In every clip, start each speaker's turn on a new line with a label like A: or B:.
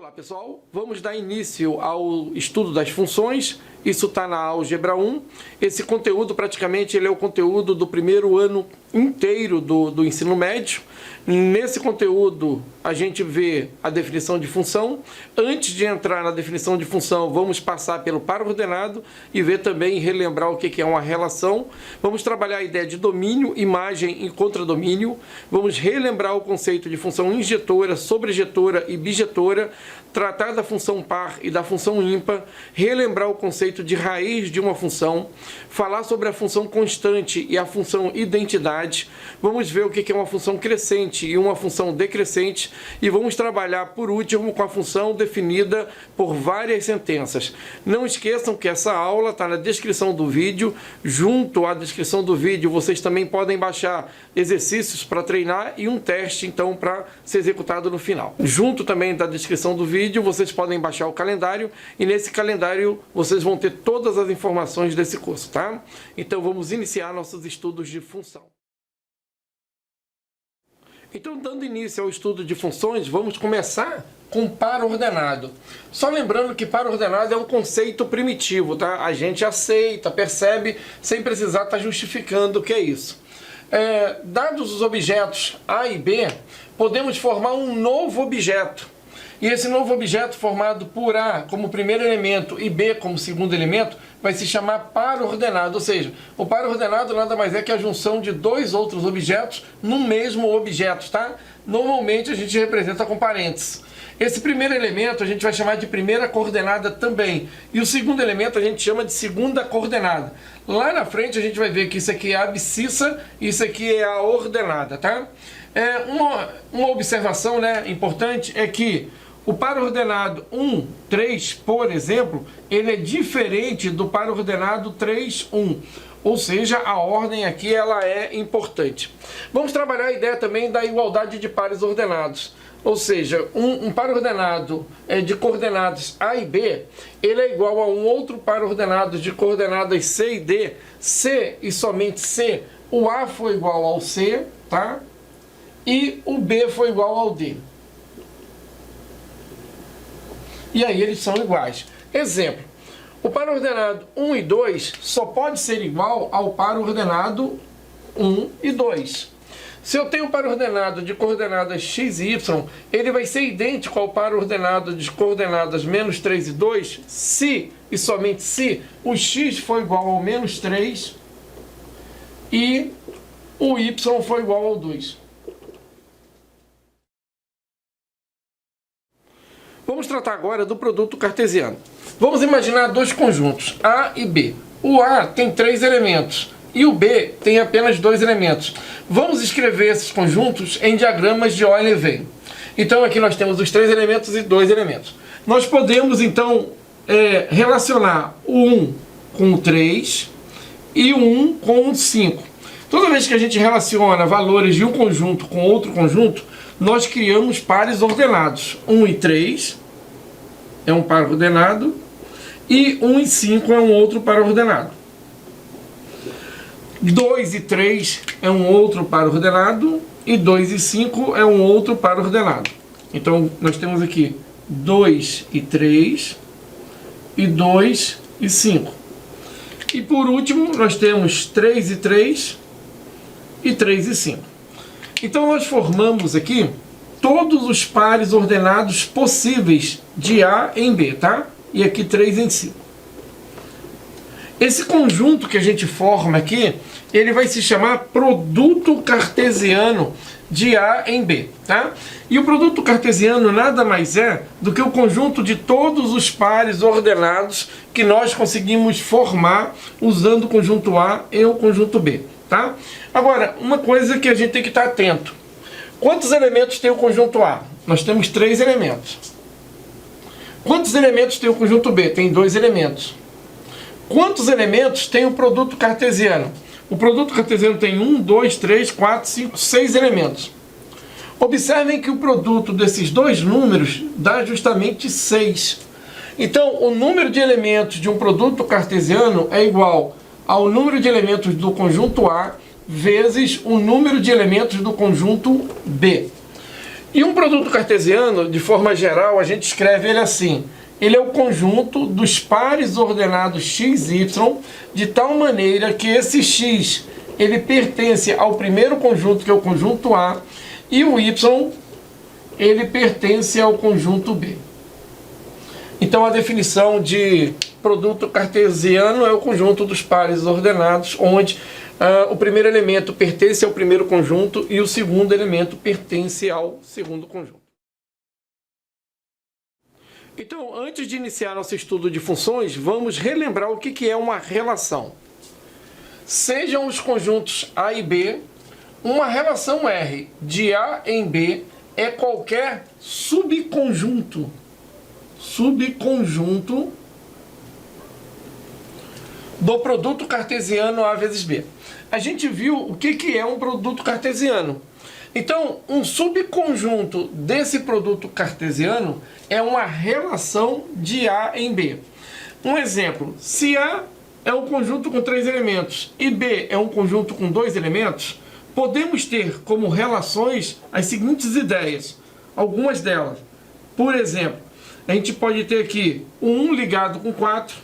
A: Olá pessoal, vamos dar início ao estudo das funções. Isso está na Álgebra 1. Esse conteúdo praticamente ele é o conteúdo do primeiro ano inteiro do ensino médio. Nesse conteúdo a gente vê a definição de função. Antes de entrar na definição de função, vamos passar pelo par ordenado e ver também, relembrar o que é uma relação. Vamos trabalhar a ideia de domínio, imagem e contradomínio. Vamos relembrar o conceito de função injetora, sobrejetora e bijetora. Tratar da função par e da função ímpar, relembrar o conceito de raiz de uma função, falar sobre a função constante e a função identidade, vamos ver o que é uma função crescente e uma função decrescente e vamos trabalhar por último com a função definida por várias sentenças. Não esqueçam que essa aula está na descrição do vídeo, junto à descrição do vídeo vocês também podem baixar exercícios para treinar e um teste então para ser executado no final. Junto também da descrição do vídeo vocês podem baixar o calendário e nesse calendário vocês vão ter todas as informações desse curso, tá? Então vamos iniciar nossos estudos de função. Então, dando início ao estudo de funções, vamos começar com par ordenado. Só lembrando que par ordenado é um conceito primitivo, tá? A gente aceita, percebe, sem precisar estar justificando o que é isso. Dados os objetos A e B, podemos formar um novo objeto. E esse novo objeto formado por A como primeiro elemento e B como segundo elemento vai se chamar par ordenado, ou seja, o par ordenado nada mais é que a junção de dois outros objetos no mesmo objeto, tá? Normalmente a gente representa com parênteses. Esse primeiro elemento a gente vai chamar de primeira coordenada também, e o segundo elemento a gente chama de segunda coordenada. Lá na frente a gente vai ver que isso aqui é a abscissa e isso aqui é a ordenada, tá? Uma observação, né, importante é que o par ordenado 1, 3, por exemplo, ele é diferente do par ordenado 3, 1. Ou seja, a ordem aqui ela é importante. Vamos trabalhar a ideia também da igualdade de pares ordenados. Ou seja, um par ordenado de coordenadas A e B, ele é igual a um outro par ordenado de coordenadas C e D. C e somente C, o A foi igual ao C, tá? E o B foi igual ao D. E aí eles são iguais. Exemplo, o par ordenado 1 e 2 só pode ser igual ao par ordenado 1 e 2. Se eu tenho um par ordenado de coordenadas x e y, ele vai ser idêntico ao par ordenado de coordenadas menos 3 e 2, se e somente se o x for igual ao menos 3 e o y for igual ao 2. Vamos tratar agora do produto cartesiano. Vamos imaginar dois conjuntos, A e B. O A tem 3 elementos e o B tem apenas 2 elementos. Vamos escrever esses conjuntos em diagramas de Euler Venn. Então aqui nós temos os 3 elementos e 2 elementos. Nós podemos então relacionar o 1 com o 3 e o 1 com o 5. Toda vez que a gente relaciona valores de um conjunto com outro conjunto, nós criamos pares ordenados. 1 e 3 é um par ordenado e 1 e 5 é um outro par ordenado. 2 e 3 é um outro par ordenado e 2 e 5 é um outro par ordenado. Então nós temos aqui 2 e 3 e 2 e 5. E por último nós temos 3 e 3 e 3 e 5. Então nós formamos aqui todos os pares ordenados possíveis de A em B, tá? E aqui 3 em 5. Esse conjunto que a gente forma aqui, ele vai se chamar produto cartesiano de A em B, tá? E o produto cartesiano nada mais é do que o conjunto de todos os pares ordenados que nós conseguimos formar usando o conjunto A e o conjunto B, tá? Agora, uma coisa que a gente tem que estar atento. Quantos elementos tem o conjunto A? Nós temos 3 elementos. Quantos elementos tem o conjunto B? Tem 2 elementos. Quantos elementos tem o produto cartesiano? O produto cartesiano tem 1, 2, 3, 4, 5, 6 elementos. Observem que o produto desses dois números dá justamente 6. Então, o número de elementos de um produto cartesiano é igual ao número de elementos do conjunto A vezes o número de elementos do conjunto B. E um produto cartesiano, de forma geral, a gente escreve ele assim. Ele é o conjunto dos pares ordenados x e y, de tal maneira que esse x ele pertence ao primeiro conjunto, que é o conjunto A, e o y ele pertence ao conjunto B. Então a definição de produto cartesiano é o conjunto dos pares ordenados, onde o primeiro elemento pertence ao primeiro conjunto e o segundo elemento pertence ao segundo conjunto. Então, antes de iniciar nosso estudo de funções, vamos relembrar o que é uma relação. Sejam os conjuntos A e B, uma relação R de A em B é qualquer subconjunto do produto cartesiano A vezes B. A gente viu o que é um produto cartesiano. Então, um subconjunto desse produto cartesiano é uma relação de A em B. Um exemplo, se A é um conjunto com 3 elementos e B é um conjunto com 2 elementos, podemos ter como relações as seguintes ideias, algumas delas. Por exemplo, a gente pode ter aqui o 1 ligado com 4,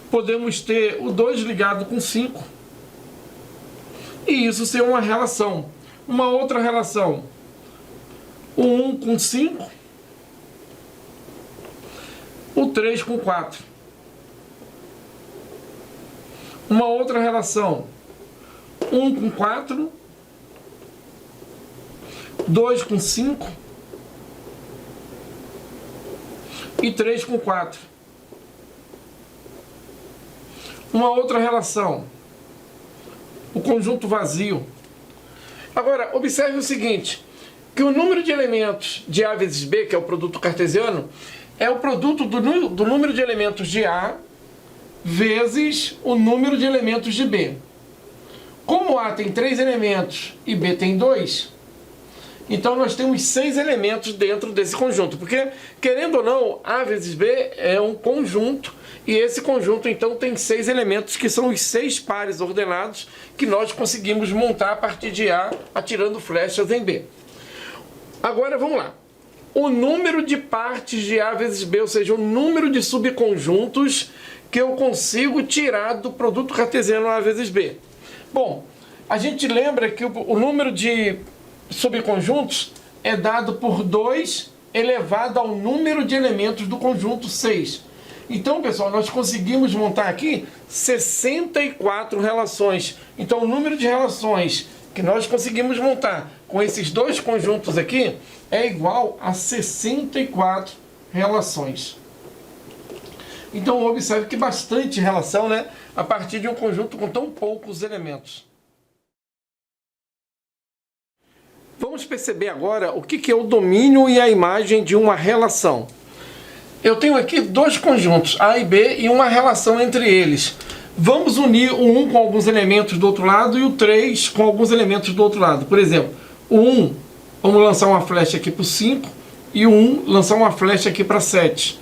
A: podemos ter o 2 ligado com 5, e isso ser uma relação. Uma outra relação, o 1 com 5, o 3 com 4. Uma outra relação, 1 com 4, 2 com 5 e 3 com 4. Uma outra relação, o conjunto vazio. Agora, observe o seguinte, que o número de elementos de A vezes B, que é o produto cartesiano, é o produto do número de elementos de A vezes o número de elementos de B. Como A tem 3 elementos e B tem 2, então nós temos 6 elementos dentro desse conjunto, porque, querendo ou não, A vezes B é um conjunto, e esse conjunto então tem 6 elementos, que são os 6 pares ordenados que nós conseguimos montar a partir de A, atirando flechas em B. Agora vamos lá. O número de partes de A vezes B, ou seja, o número de subconjuntos que eu consigo tirar do produto cartesiano A vezes B. Bom, a gente lembra que o número de subconjuntos é dado por 2 elevado ao número de elementos do conjunto 6. Então, pessoal, nós conseguimos montar aqui 64 relações. Então, o número de relações que nós conseguimos montar com esses 2 conjuntos aqui é igual a 64 relações. Então, observe que bastante relação, né? A partir de um conjunto com tão poucos elementos. Vamos perceber agora o que é o domínio e a imagem de uma relação. Eu tenho aqui 2 conjuntos, A e B, e uma relação entre eles. Vamos unir o 1 com alguns elementos do outro lado e o 3 com alguns elementos do outro lado. Por exemplo, o 1, vamos lançar uma flecha aqui para o 5, e o 1 lançar uma flecha aqui para 7.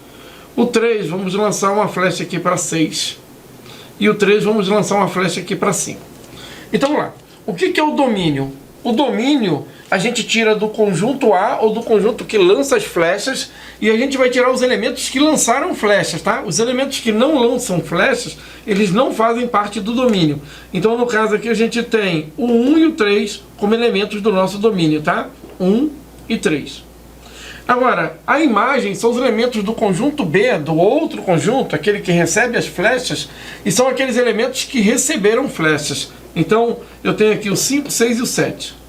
A: O 3, vamos lançar uma flecha aqui para 6. E o 3, vamos lançar uma flecha aqui para 5. Então, vamos lá. O que é o domínio? O domínio a gente tira do conjunto A ou do conjunto que lança as flechas, e a gente vai tirar os elementos que lançaram flechas, tá? Os elementos que não lançam flechas, eles não fazem parte do domínio. Então, no caso aqui, a gente tem o 1 e o 3 como elementos do nosso domínio, tá? 1 e 3. Agora, a imagem são os elementos do conjunto B, do outro conjunto, aquele que recebe as flechas, e são aqueles elementos que receberam flechas. Então, eu tenho aqui o 5, 6 e o 7.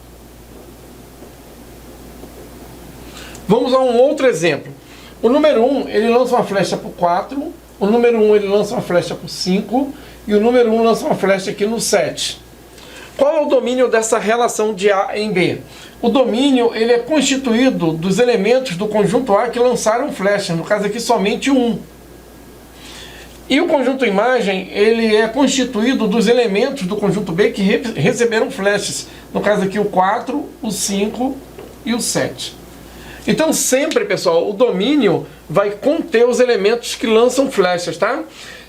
A: Vamos a um outro exemplo. O número 1, ele lança uma flecha para o 4, o número 1 ele lança uma flecha para o 5, e o número 1 lança uma flecha aqui no 7. Qual é o domínio dessa relação de A em B? O domínio ele é constituído dos elementos do conjunto A que lançaram flechas, no caso aqui somente o 1. E o conjunto imagem ele é constituído dos elementos do conjunto B que receberam flechas, no caso aqui o 4, o 5 e o 7. Então sempre, pessoal, o domínio vai conter os elementos que lançam flechas, tá?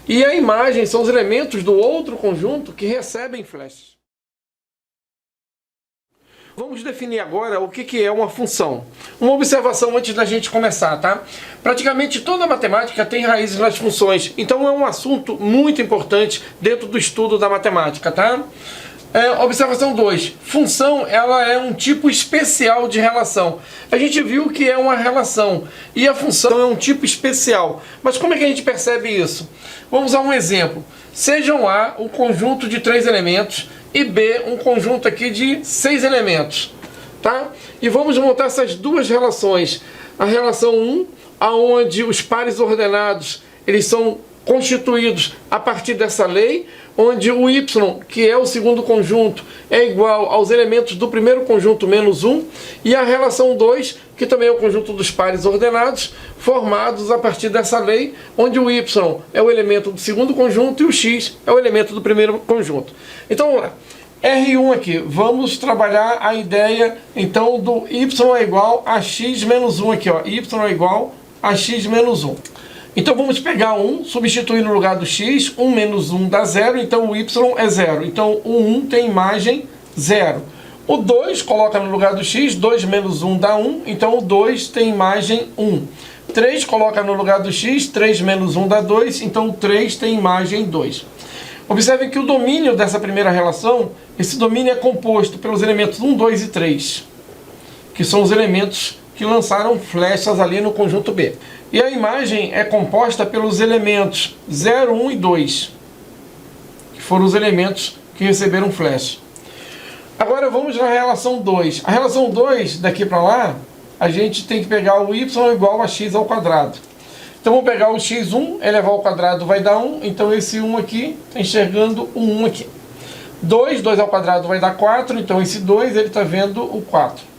A: E a imagem são os elementos do outro conjunto que recebem flechas. Vamos definir agora o que é uma função. Uma observação antes da gente começar, tá? Praticamente toda a matemática tem raízes nas funções, então é um assunto muito importante dentro do estudo da matemática, tá? Observação 2. Função, ela é um tipo especial de relação. A gente viu que é uma relação e a função é um tipo especial. Mas como é que a gente percebe isso? Vamos a um exemplo. Sejam A um conjunto de 3 elementos e B um conjunto aqui de 6 elementos, tá? E vamos montar essas duas relações. A relação 1, aonde os pares ordenados, eles são constituídos a partir dessa lei, onde o y, que é o segundo conjunto, é igual aos elementos do primeiro conjunto menos 1, e a relação 2, que também é o conjunto dos pares ordenados, formados a partir dessa lei, onde o y é o elemento do segundo conjunto e o x é o elemento do primeiro conjunto. Então vamos lá. R1 aqui, vamos trabalhar a ideia então do y é igual a x menos 1 aqui, ó. Y é igual a x menos 1. Então vamos pegar 1, substituir no lugar do x, 1 menos 1 dá 0, então o y é 0. Então o 1 tem imagem 0. O 2 coloca no lugar do x, 2 menos 1 dá 1, então o 2 tem imagem 1. 3 coloca no lugar do x, 3 menos 1 dá 2, então o 3 tem imagem 2. Observem que o domínio dessa primeira relação, esse domínio é composto pelos elementos 1, 2 e 3, que são os elementos que lançaram flechas ali no conjunto B. E a imagem é composta pelos elementos 0, 1 e 2, que foram os elementos que receberam flecha. Agora vamos na relação 2. A relação 2, daqui para lá, a gente tem que pegar o y igual a x ao quadrado. Então vamos pegar o x1, elevar ao quadrado vai dar 1, então esse 1 aqui, está enxergando o 1 aqui. 2 ao quadrado vai dar 4, então esse 2 ele está vendo o 4.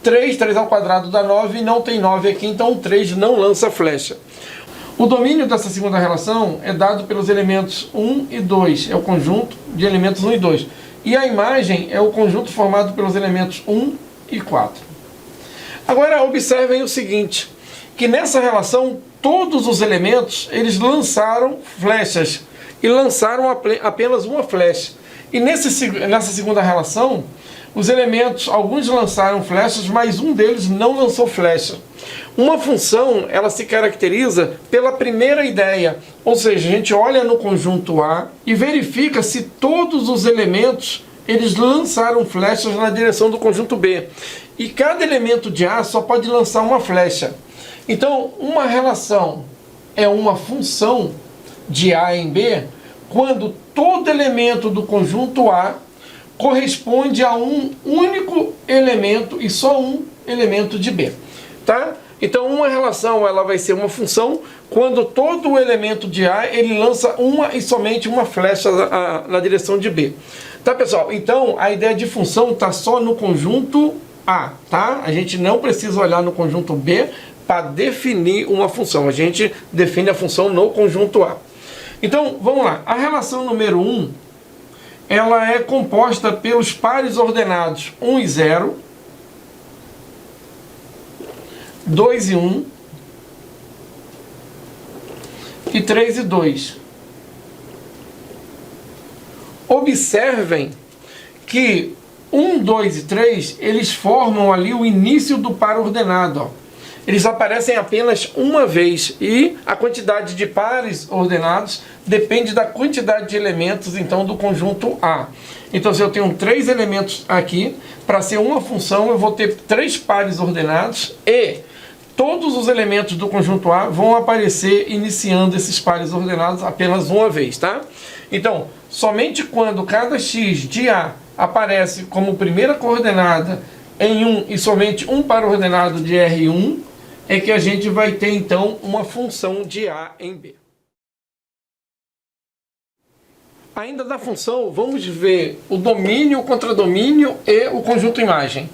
A: 3 ao quadrado dá 9, não tem 9 aqui, então o 3 não lança flecha. O domínio dessa segunda relação é dado pelos elementos 1 e 2, é o conjunto de elementos 1 e 2. E a imagem é o conjunto formado pelos elementos 1 e 4. Agora observem o seguinte, que nessa relação todos os elementos eles lançaram flechas e lançaram apenas uma flecha. E nessa segunda relação, os elementos, alguns lançaram flechas, mas um deles não lançou flecha. Uma função, ela se caracteriza pela primeira ideia, ou seja, a gente olha no conjunto A e verifica se todos os elementos eles lançaram flechas na direção do conjunto B. E cada elemento de A só pode lançar uma flecha. Então, uma relação é uma função de A em B quando todo elemento do conjunto A corresponde a um único elemento e só um elemento de B, tá? Então uma relação ela vai ser uma função quando todo o elemento de A ele lança uma e somente uma flecha na direção de B, tá, pessoal? Então a ideia de função está só no conjunto A, tá? A gente não precisa olhar no conjunto B para definir uma função, a gente define a função no conjunto A. Então vamos lá, a relação número 1 ela é composta pelos pares ordenados 1 e 0, 2 e 1 e 3 e 2. Observem que 1, 2 e 3, eles formam ali o início do par ordenado, ó. Eles aparecem apenas uma vez e a quantidade de pares ordenados depende da quantidade de elementos então do conjunto A. Então se eu tenho 3 elementos aqui, para ser uma função eu vou ter 3 pares ordenados e todos os elementos do conjunto A vão aparecer iniciando esses pares ordenados apenas uma vez, tá? Então, somente quando cada x de A aparece como primeira coordenada em 1 e somente um par ordenado de R1, é que a gente vai ter então uma função de A em B. Ainda da função, vamos ver o domínio, o contradomínio e o conjunto imagem.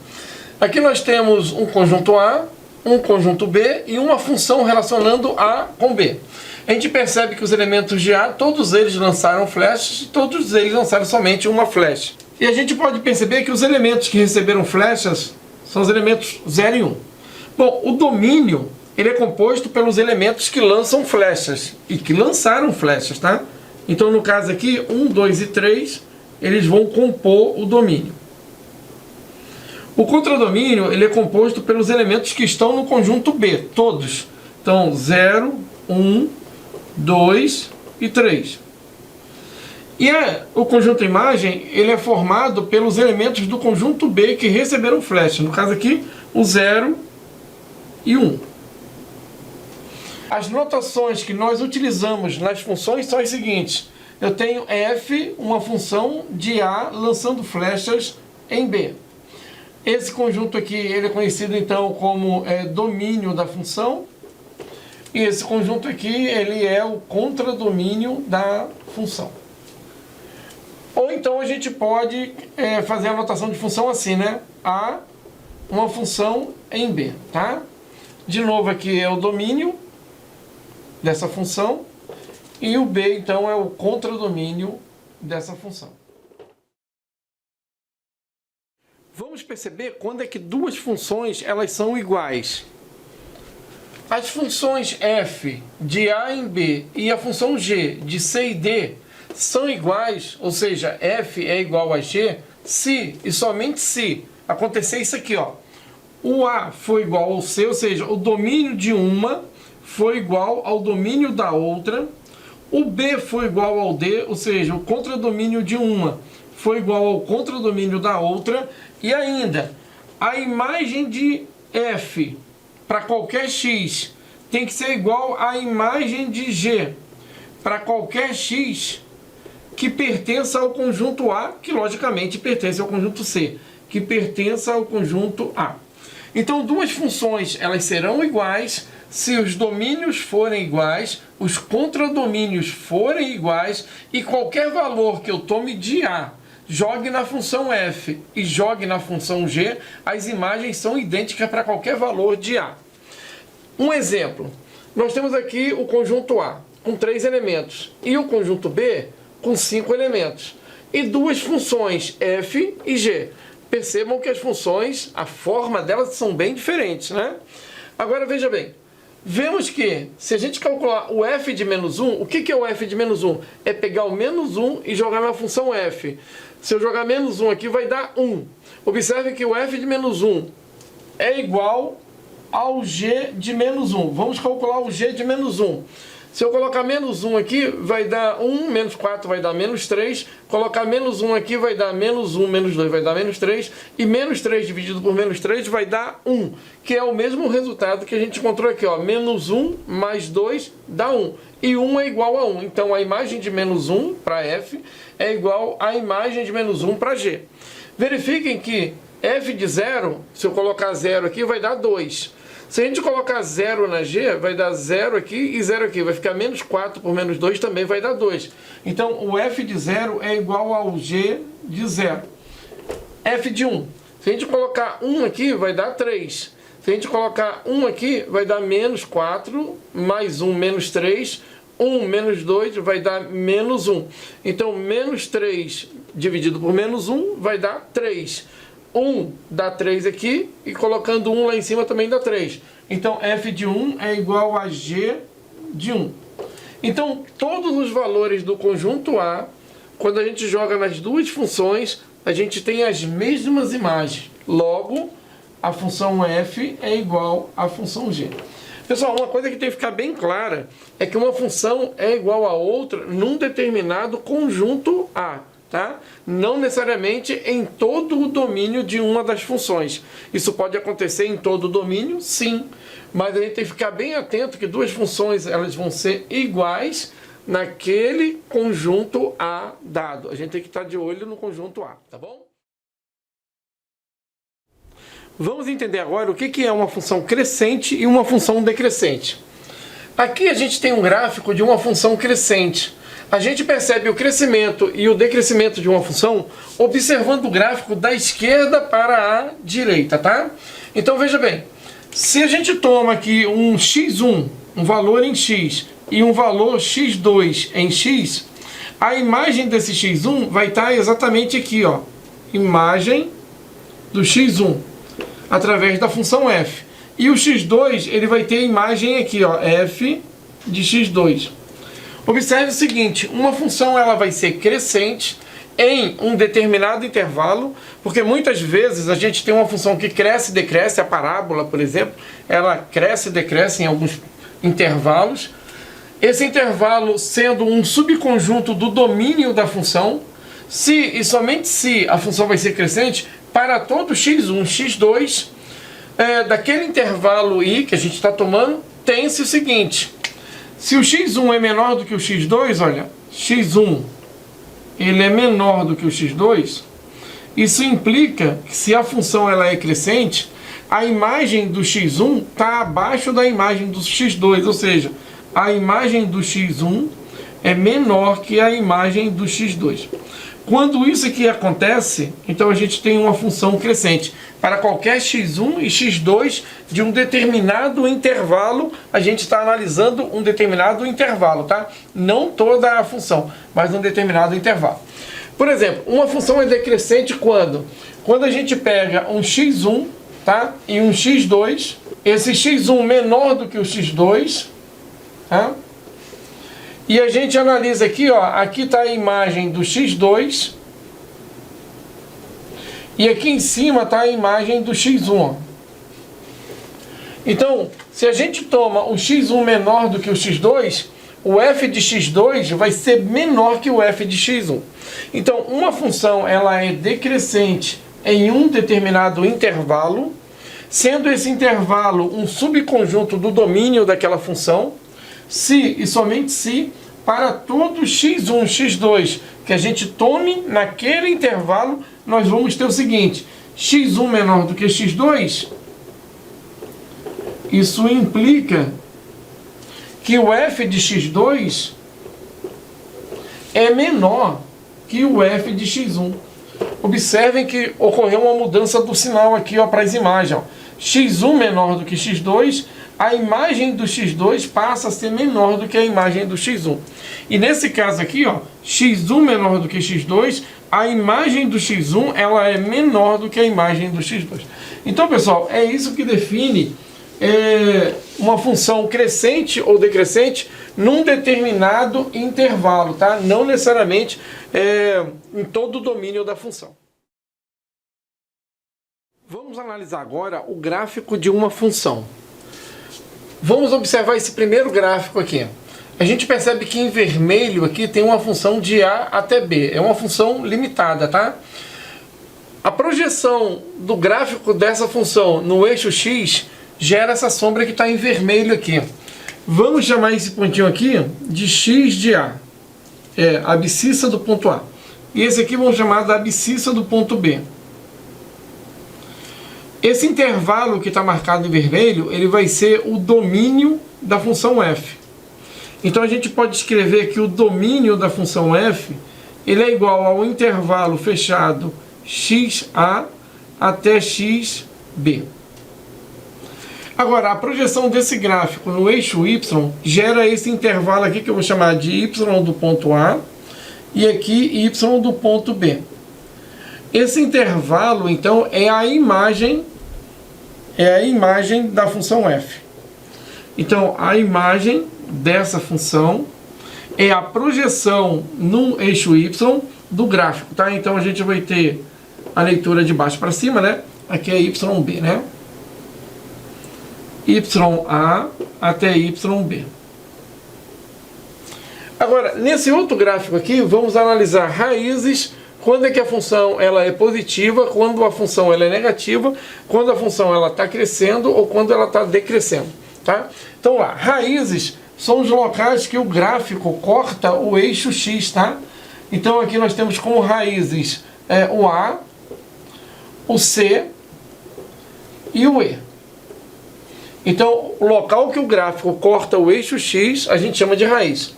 A: Aqui nós temos um conjunto A, um conjunto B e uma função relacionando A com B. A gente percebe que os elementos de A, todos eles lançaram flechas e todos eles lançaram somente uma flecha. E a gente pode perceber que os elementos que receberam flechas são os elementos 0 e 1. Bom, o domínio ele é composto pelos elementos que lançam flechas e que lançaram flechas, tá? Então, no caso aqui, 1, 2 e 3, eles vão compor o domínio. O contradomínio ele é composto pelos elementos que estão no conjunto B, todos. Então, 0, 1, 2 e 3. E o conjunto imagem ele é formado pelos elementos do conjunto B que receberam flecha. No caso aqui, o 0 e 1. As notações que nós utilizamos nas funções são as seguintes. Eu tenho f, uma função de A lançando flechas em B. Esse conjunto aqui ele é conhecido então como domínio da função. E esse conjunto aqui ele é o contradomínio da função. Ou então a gente pode fazer a notação de função assim, né? A, uma função em B, tá? De novo aqui é o domínio dessa função. E o B, então, é o contradomínio dessa função. Vamos perceber quando é que duas funções elas são iguais. As funções f de A em B e a função g de C e D são iguais, ou seja, f é igual a g, se e somente se acontecer isso aqui, ó. O A for igual ao C, ou seja, o domínio de uma for igual ao domínio da outra. O B for igual ao D, ou seja, o contradomínio de uma for igual ao contradomínio da outra. E ainda, a imagem de f para qualquer x tem que ser igual à imagem de g para qualquer x que pertença ao conjunto A, que logicamente pertence ao conjunto C, que pertença ao conjunto A. Então, duas funções elas serão iguais se os domínios forem iguais, os contradomínios forem iguais e qualquer valor que eu tome de A, jogue na função f e jogue na função g, as imagens são idênticas para qualquer valor de A. Um exemplo, nós temos aqui o conjunto A com 3 elementos e o conjunto B com 5 elementos e duas funções f e g. Percebam que as funções, a forma delas são bem diferentes, né? Agora veja bem, vemos que se a gente calcular o f de menos 1, o que é o f de menos 1? É pegar o menos 1 e jogar na função f. Se eu jogar menos 1 aqui vai dar 1. Observe que o f de menos 1 é igual ao g de menos 1. Vamos calcular o g de menos 1. Se eu colocar menos 1 aqui, vai dar 1, menos 4 vai dar menos 3. Colocar menos 1 aqui vai dar menos 1, menos 2 vai dar menos 3. E menos 3 dividido por menos 3 vai dar 1, que é o mesmo resultado que a gente encontrou aqui, ó. Menos 1 mais 2 dá 1. E 1 é igual a 1. Então, a imagem de menos 1 para f é igual à imagem de menos 1 para g. Verifiquem que f de 0, se eu colocar 0 aqui, vai dar 2. Se a gente colocar 0 na g, vai dar 0 aqui e 0 aqui. Vai ficar menos 4 por menos 2 também vai dar 2. Então, o f de 0 é igual ao g de 0. F de 1. Se a gente colocar 1 aqui, vai dar 3. Se a gente colocar 1 aqui, vai dar menos 4, mais 1, menos 3. 1 menos 2 vai dar menos 1. Então, menos 3 dividido por menos 1 vai dar 3. 1 dá 3 aqui, e colocando 1 lá em cima também dá 3. Então, f de 1 é igual a g de 1. Então, todos os valores do conjunto A, quando a gente joga nas duas funções, a gente tem as mesmas imagens. Logo, a função f é igual à função g. Pessoal, uma coisa que tem que ficar bem clara é que uma função é igual a outra num determinado conjunto A. Tá? Não necessariamente em todo o domínio de uma das funções. Isso pode acontecer em todo o domínio, sim. Mas a gente tem que ficar bem atento que duas funções elas vão ser iguais naquele conjunto A dado. A gente tem que estar de olho no conjunto A, tá bom? Vamos entender agora o que é uma função crescente e uma função decrescente. Aqui a gente tem um gráfico de uma função crescente. A gente percebe o crescimento e o decrescimento de uma função observando o gráfico da esquerda para a direita, tá? Então veja bem, se a gente toma aqui um x1, um valor em x, e um valor x2 em x, a imagem desse x1 vai estar exatamente aqui, ó, imagem do x1, através da função f. E o x2, ele vai ter a imagem aqui, ó, f de x2. Observe o seguinte, uma função ela vai ser crescente em um determinado intervalo, porque muitas vezes a gente tem uma função que cresce e decresce, a parábola, por exemplo, ela cresce e decresce em alguns intervalos. Esse intervalo sendo um subconjunto do domínio da função, se e somente se a função vai ser crescente, para todo x1, x2, daquele intervalo i que a gente está tomando, tem-se o seguinte: se o x1 é menor do que o x2, olha, x1 ele é menor do que o x2, isso implica que se a função ela é crescente, a imagem do x1 está abaixo da imagem do x2, ou seja, a imagem do x1 é menor que a imagem do x2. Quando isso aqui acontece, então a gente tem uma função crescente. Para qualquer x1 e x2 de um determinado intervalo, a gente está analisando um determinado intervalo, tá? Não toda a função, mas um determinado intervalo. Por exemplo, uma função é decrescente quando? Quando a gente pega um x1, tá? E um x2, esse x1 menor do que o x2, tá? E a gente analisa aqui, ó, aqui está a imagem do x2 e aqui em cima está a imagem do x1. Então, se a gente toma o x1 menor do que o x2, o f de x2 vai ser menor que o f de x1. Então, uma função ela é decrescente em um determinado intervalo, sendo esse intervalo um subconjunto do domínio daquela função, se e somente se, para todo x1, x2 que a gente tome naquele intervalo, nós vamos ter o seguinte: x1 menor do que x2, isso implica que o f de x2 é menor que o f de x1. Observem que ocorreu uma mudança do sinal aqui para as imagens. Ó. x1 menor do que x2, a imagem do x2 passa a ser menor do que a imagem do x1. E nesse caso aqui, ó, x1 menor do que x2, a imagem do x1 ela é menor do que a imagem do x2. Então, pessoal, é isso que define uma função crescente ou decrescente num determinado intervalo, tá? Não necessariamente em todo o domínio da função. Vamos analisar agora o gráfico de uma função. Vamos observar esse primeiro gráfico aqui. A gente percebe que em vermelho aqui tem uma função de A até B. É uma função limitada, tá? A projeção do gráfico dessa função no eixo X gera essa sombra que está em vermelho aqui. Vamos chamar esse pontinho aqui de X de A. É a abscissa do ponto A. E esse aqui vamos chamar da abscissa do ponto B. Esse intervalo que está marcado em vermelho, ele vai ser o domínio da função f. Então a gente pode escrever que o domínio da função f ele é igual ao intervalo fechado xa até xb. Agora, a projeção desse gráfico no eixo y gera esse intervalo aqui que eu vou chamar de y do ponto A e aqui y do ponto B. Esse intervalo, então, é a imagem da função f. Então, a imagem dessa função é a projeção no eixo y do gráfico, tá? Então, a gente vai ter a leitura de baixo para cima, né? Aqui é YB, né? YA até YB. Agora, nesse outro gráfico aqui, vamos analisar raízes. Quando é que a função ela é positiva, quando a função ela é negativa, quando a função ela está crescendo ou quando ela está decrescendo, tá? Então lá, raízes são os locais que o gráfico corta o eixo X, tá? Então aqui nós temos como raízes o A, o C e o E. Então o local que o gráfico corta o eixo X a gente chama de raiz.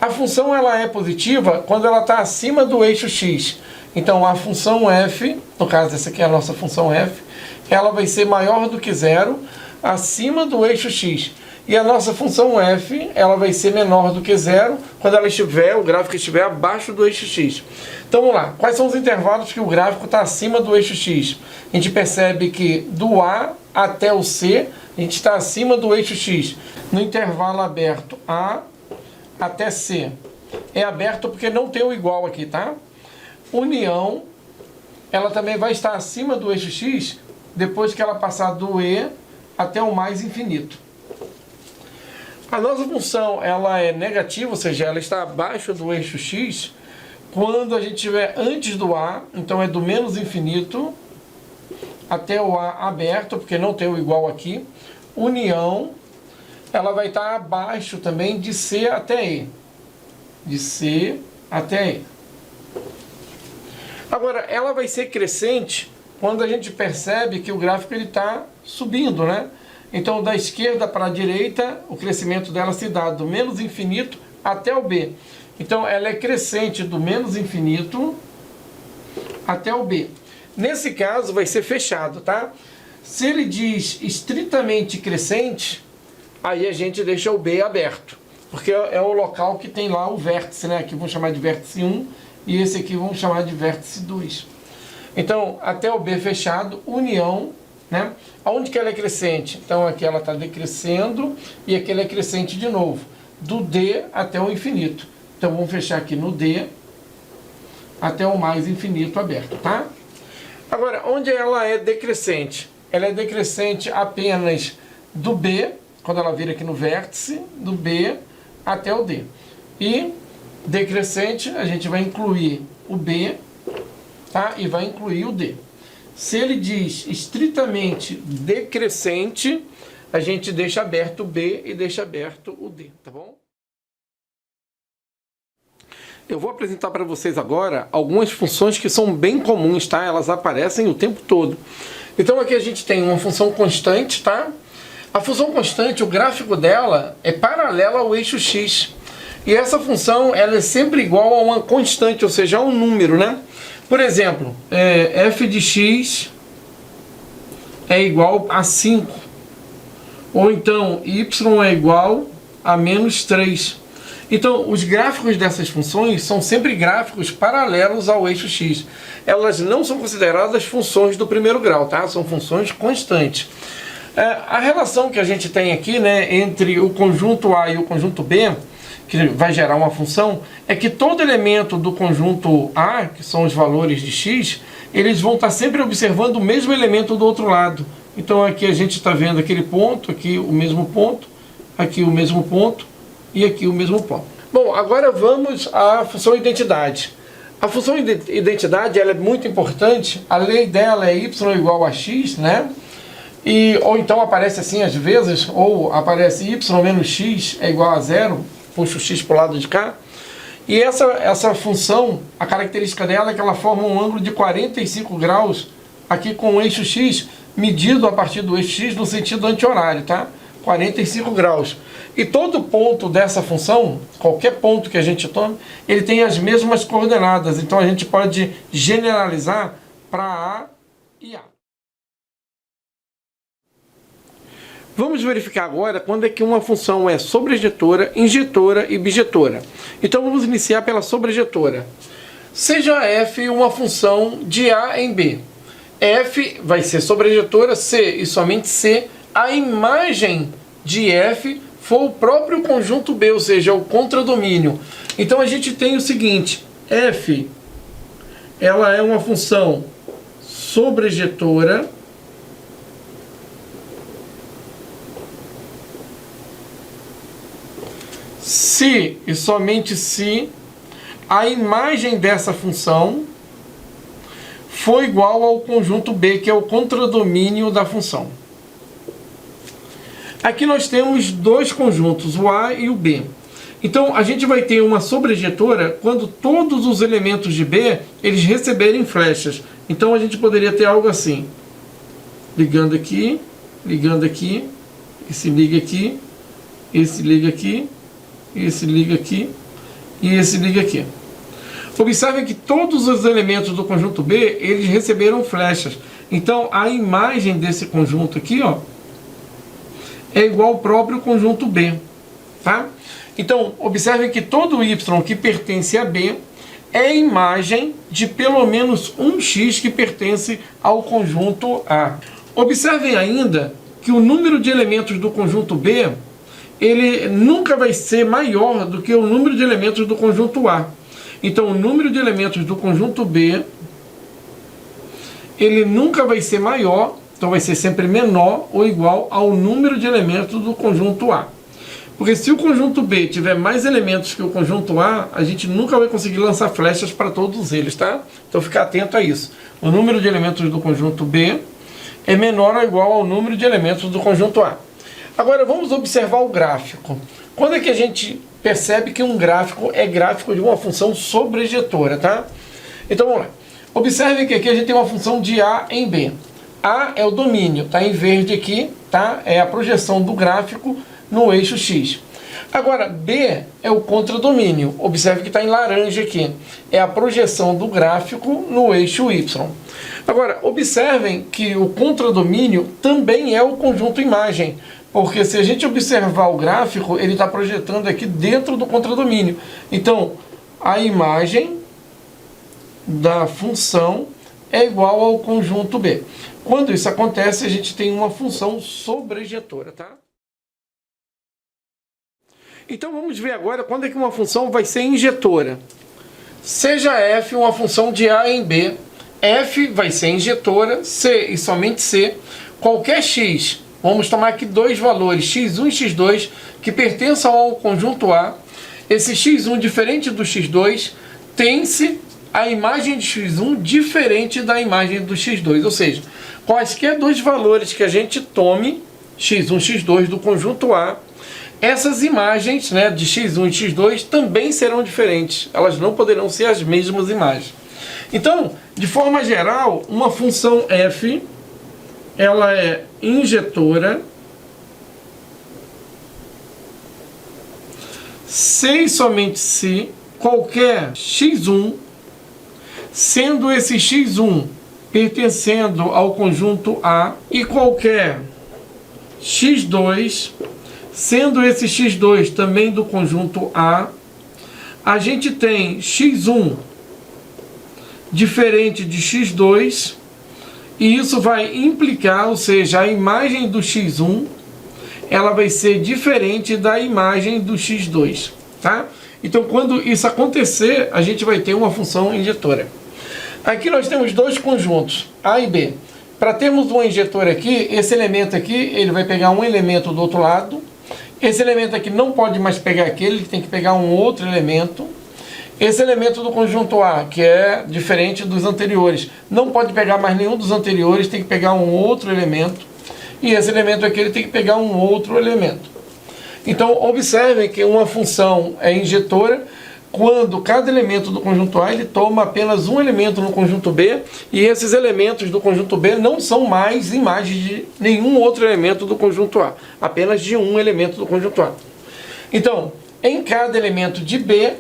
A: A função ela é positiva quando ela está acima do eixo X. Então a função f, no caso essa aqui é a nossa função f, ela vai ser maior do que zero acima do eixo X. E a nossa função f, ela vai ser menor do que zero quando ela estiver, o gráfico estiver abaixo do eixo X. Então vamos lá, quais são os intervalos que o gráfico está acima do eixo X? A gente percebe que do A até o C, a gente está acima do eixo X. No intervalo aberto A até C. É aberto porque não tem o igual aqui, tá? união, ela também vai estar acima do eixo x depois que ela passar do e até o mais infinito. A nossa função ela é negativa, ou seja, ela está abaixo do eixo x quando a gente estiver antes do a, então é do menos infinito até o a aberto, porque não tem o igual aqui. União, ela vai estar abaixo também de c até e. De c até e. Agora, ela vai ser crescente quando a gente percebe que o gráfico está subindo, né? Então, da esquerda para a direita, o crescimento dela se dá do menos infinito até o b. Então, ela é crescente do menos infinito até o b. Nesse caso, vai ser fechado, tá? Se ele diz estritamente crescente, aí a gente deixa o b aberto, porque é o local que tem lá o vértice, né? Aqui vamos chamar de vértice 1 e esse aqui vamos chamar de vértice 2. Então, até o b fechado, união, né? Aonde que ela é crescente? Então, aqui ela está decrescendo e aqui ela é crescente de novo, do d até o infinito. Então, vamos fechar aqui no d até o mais infinito aberto, tá? Agora, onde ela é decrescente? Ela é decrescente apenas do b, quando ela vira aqui no vértice, do b até o d. E decrescente, a gente vai incluir o b, tá? E vai incluir o d. Se ele diz estritamente decrescente, a gente deixa aberto o b e deixa aberto o d, tá bom? Eu vou apresentar para vocês agora algumas funções que são bem comuns, tá? Elas aparecem o tempo todo. Então aqui a gente tem uma função constante, tá? A função constante, o gráfico dela é paralelo ao eixo x. E essa função, ela é sempre igual a uma constante, ou seja, a um número, né? Por exemplo, f de x é igual a 5. Ou então, y é igual a menos 3. Então, os gráficos dessas funções são sempre gráficos paralelos ao eixo x. Elas não são consideradas funções do primeiro grau, tá? São funções constantes. A relação que a gente tem aqui, né, entre o conjunto A e o conjunto B, que vai gerar uma função, é que todo elemento do conjunto A, que são os valores de x, eles vão estar sempre observando o mesmo elemento do outro lado. Então, aqui a gente está vendo aquele ponto, aqui o mesmo ponto, aqui o mesmo ponto, e aqui o mesmo ponto. Bom, agora vamos à função identidade. A função identidade ela é muito importante. A lei dela é y igual a x, né? Ou então aparece assim às vezes, ou aparece y menos x é igual a 0, puxa o x para o lado de cá. E essa função, a característica dela é que ela forma um ângulo de 45 graus aqui com o eixo x medido a partir do eixo x no sentido anti-horário, tá? 45 graus. E todo ponto dessa função, qualquer ponto que a gente tome, ele tem as mesmas coordenadas. Então a gente pode generalizar para A e A. Vamos verificar agora quando é que uma função é sobrejetora, injetora e bijetora. Então vamos iniciar pela sobrejetora. Seja f uma função de A em B. F vai ser sobrejetora, C e somente C, a imagem de F for o próprio conjunto B, ou seja, o contradomínio. Então a gente tem o seguinte, f ela é uma função sobrejetora se e somente se a imagem dessa função for igual ao conjunto B, que é o contradomínio da função. Aqui nós temos dois conjuntos, o A e o B. Então, a gente vai ter uma sobrejetora quando todos os elementos de B, eles receberem flechas. Então, a gente poderia ter algo assim. Ligando aqui, esse liga aqui, esse liga aqui, esse liga aqui e esse liga aqui. Observem que todos os elementos do conjunto B, eles receberam flechas. Então, a imagem desse conjunto aqui, ó, é igual ao próprio conjunto B, tá? Então, observem que todo y que pertence a B é imagem de pelo menos um x que pertence ao conjunto A. Observem ainda que o número de elementos do conjunto B, ele nunca vai ser maior do que o número de elementos do conjunto A. Então, o número de elementos do conjunto B, ele nunca vai ser maior, então vai ser sempre menor ou igual ao número de elementos do conjunto A. Porque se o conjunto B tiver mais elementos que o conjunto A, a gente nunca vai conseguir lançar flechas para todos eles, tá? Então fica atento a isso. O número de elementos do conjunto B é menor ou igual ao número de elementos do conjunto A. Agora vamos observar o gráfico. Quando é que a gente percebe que um gráfico é gráfico de uma função sobrejetora, tá? Então vamos lá. Observe que aqui a gente tem uma função de A em B. A é o domínio, tá em verde aqui, tá? É a projeção do gráfico no eixo X. Agora, B é o contradomínio. Observe que está em laranja aqui. É a projeção do gráfico no eixo Y. Agora, observem que o contradomínio também é o conjunto imagem. Porque se a gente observar o gráfico, ele está projetando aqui dentro do contradomínio. Então, a imagem da função é igual ao conjunto B. Quando isso acontece, a gente tem uma função sobrejetora, tá? Então vamos ver agora quando é que uma função vai ser injetora. Seja f uma função de A em B, f vai ser injetora, c e somente c, qualquer x, vamos tomar aqui dois valores, x1 e x2, que pertençam ao conjunto A, esse x1 diferente do x2, tem-se a imagem de x1 diferente da imagem do x2, ou seja, quaisquer dois valores que a gente tome, x1 e x2 do conjunto A, essas imagens, né, de x1 e x2 também serão diferentes. Elas não poderão ser as mesmas imagens. Então, de forma geral, uma função f, ela é injetora, se e somente se qualquer x1, sendo esse x1 pertencendo ao conjunto A, e qualquer x2, sendo esse x2 também do conjunto A, a gente tem x1 diferente de x2, e isso vai implicar, ou seja, a imagem do x1, ela vai ser diferente da imagem do x2, tá? Então, quando isso acontecer, a gente vai ter uma função injetora. Aqui nós temos dois conjuntos, A e B. Para termos uma injetora aqui, esse elemento aqui, ele vai pegar um elemento do outro lado. Esse elemento aqui não pode mais pegar aquele, ele tem que pegar um outro elemento. Esse elemento do conjunto A, que é diferente dos anteriores, não pode pegar mais nenhum dos anteriores, tem que pegar um outro elemento. E esse elemento aqui, ele tem que pegar um outro elemento. Então, observem que uma função é injetora quando cada elemento do conjunto A ele toma apenas um elemento no conjunto B, e esses elementos do conjunto B não são mais imagens de nenhum outro elemento do conjunto A, apenas de um elemento do conjunto A. Então, em cada elemento de B,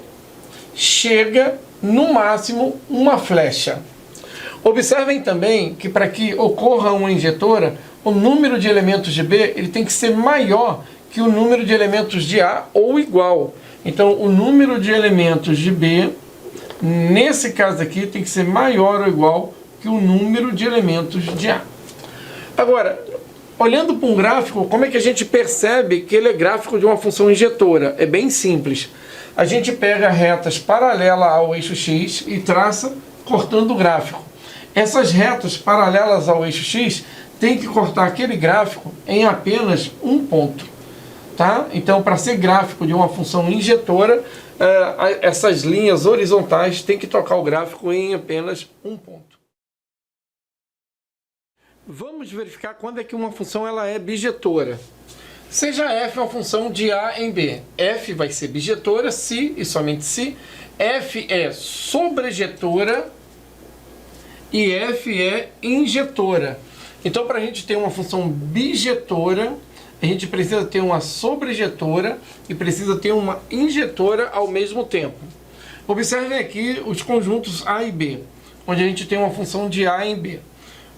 A: chega no máximo uma flecha. Observem também que para que ocorra uma injetora, o número de elementos de B ele tem que ser maior que o número de elementos de A ou igual. Então, o número de elementos de B, nesse caso aqui, tem que ser maior ou igual que o número de elementos de A. Agora, olhando para um gráfico, como é que a gente percebe que ele é gráfico de uma função injetora? É bem simples. A gente pega retas paralelas ao eixo X e traça cortando o gráfico. Essas retas paralelas ao eixo X tem que cortar aquele gráfico em apenas um ponto. Tá? Então, para ser gráfico de uma função injetora, essas linhas horizontais têm que tocar o gráfico em apenas um ponto. Vamos verificar quando é que uma função ela é bijetora. Seja f uma função de A em B. F vai ser bijetora se e somente se f é sobrejetora e f é injetora. Então, para a gente ter uma função bijetora, a gente precisa ter uma sobrejetora e precisa ter uma injetora ao mesmo tempo. Observem aqui os conjuntos A e B, onde a gente tem uma função de A em B.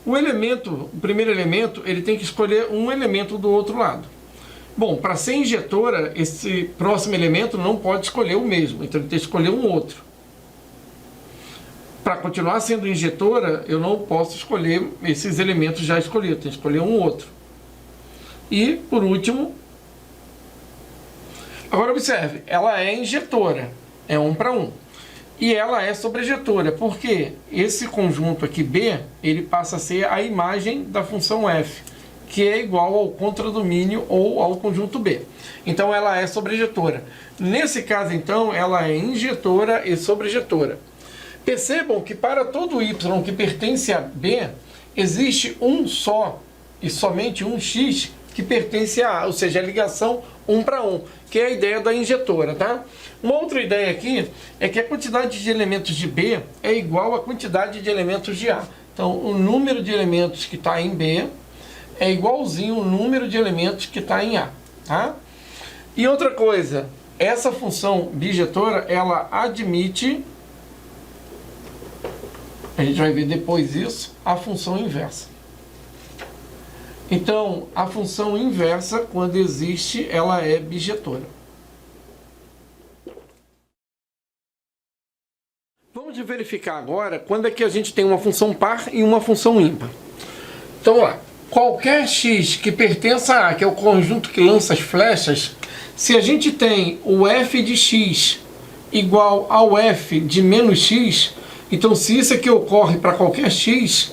A: O primeiro elemento, ele tem que escolher um elemento do outro lado. Bom, para ser injetora, esse próximo elemento não pode escolher o mesmo, então ele tem que escolher um outro. Para continuar sendo injetora, eu não posso escolher esses elementos já escolhidos, tenho que escolher um outro. E, por último, agora observe, ela é injetora, é 1 para 1. E ela é sobrejetora, porque esse conjunto aqui B, ele passa a ser a imagem da função f, que é igual ao contradomínio ou ao conjunto B. Então ela é sobrejetora. Nesse caso, então, ela é injetora e sobrejetora. Percebam que para todo y que pertence a B, existe um só e somente um x que pertence a A, ou seja, a ligação 1 para 1, que é a ideia da injetora, tá? Uma outra ideia aqui é que a quantidade de elementos de B é igual à quantidade de elementos de A. Então, o número de elementos que está em B é igualzinho ao número de elementos que está em A, tá? E outra coisa, essa função bijetora, ela admite, a gente vai ver depois isso, a função inversa. Então, a função inversa, quando existe, ela é bijetora. Vamos verificar agora quando é que a gente tem uma função par e uma função ímpar. Então, vamos lá. Qualquer x que pertença a A, que é o conjunto que lança as flechas, se a gente tem o f de x igual ao f de menos x, então se isso aqui ocorre para qualquer x,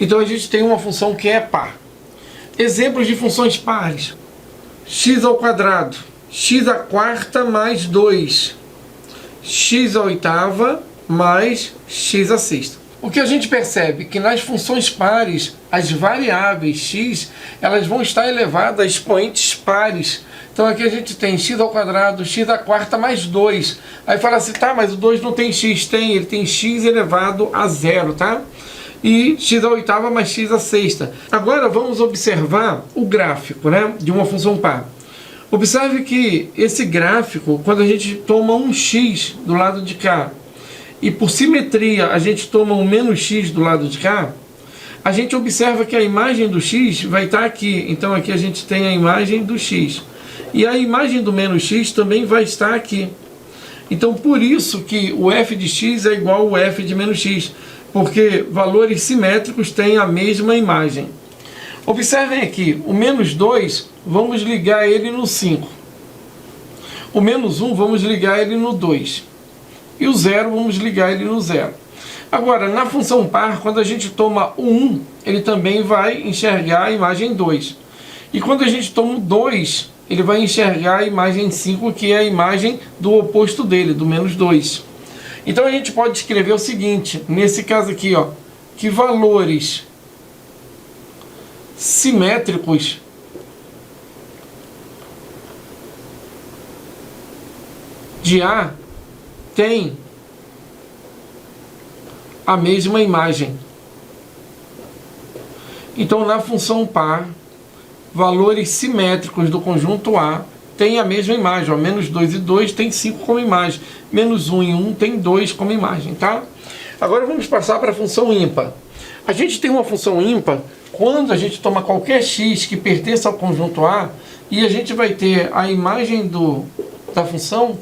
A: então a gente tem uma função que é par. Exemplos de funções pares: x ao quadrado, x à quarta mais 2, x à oitava mais x à sexta. O que a gente percebe que nas funções pares, as variáveis x, elas vão estar elevadas a expoentes pares. Então aqui a gente tem x ao quadrado, x à quarta mais 2. Aí fala assim, tá, mas o 2 não tem x. Tem, ele tem x elevado a 0, tá? E x à oitava mais x à sexta. Agora vamos observar o gráfico, né, de uma função par. Observe que esse gráfico, quando a gente toma um x do lado de cá, e por simetria a gente toma um menos x do lado de cá, a gente observa que a imagem do x vai estar aqui. Então aqui a gente tem a imagem do x. E a imagem do menos x também vai estar aqui. Então por isso que o f de x é igual ao f de menos x, porque valores simétricos têm a mesma imagem. Observem aqui, o menos 2, vamos ligar ele no 5. O menos 1, vamos ligar ele no 2. E o 0, vamos ligar ele no 0. Agora, na função par, quando a gente toma o 1, ele também vai enxergar a imagem 2. E quando a gente toma o 2, ele vai enxergar a imagem 5, que é a imagem do oposto dele, do menos 2. Então a gente pode escrever o seguinte, nesse caso aqui, ó, que valores simétricos de A tem a mesma imagem. Então, na função par, valores simétricos do conjunto A têm a mesma imagem. Ó, menos 2 e 2 tem 5 como imagem. Menos 1 e 1 tem 2 como imagem, tá? Agora vamos passar para a função ímpar. A gente tem uma função ímpar quando a gente toma qualquer x que pertença ao conjunto A e a gente vai ter a imagem da função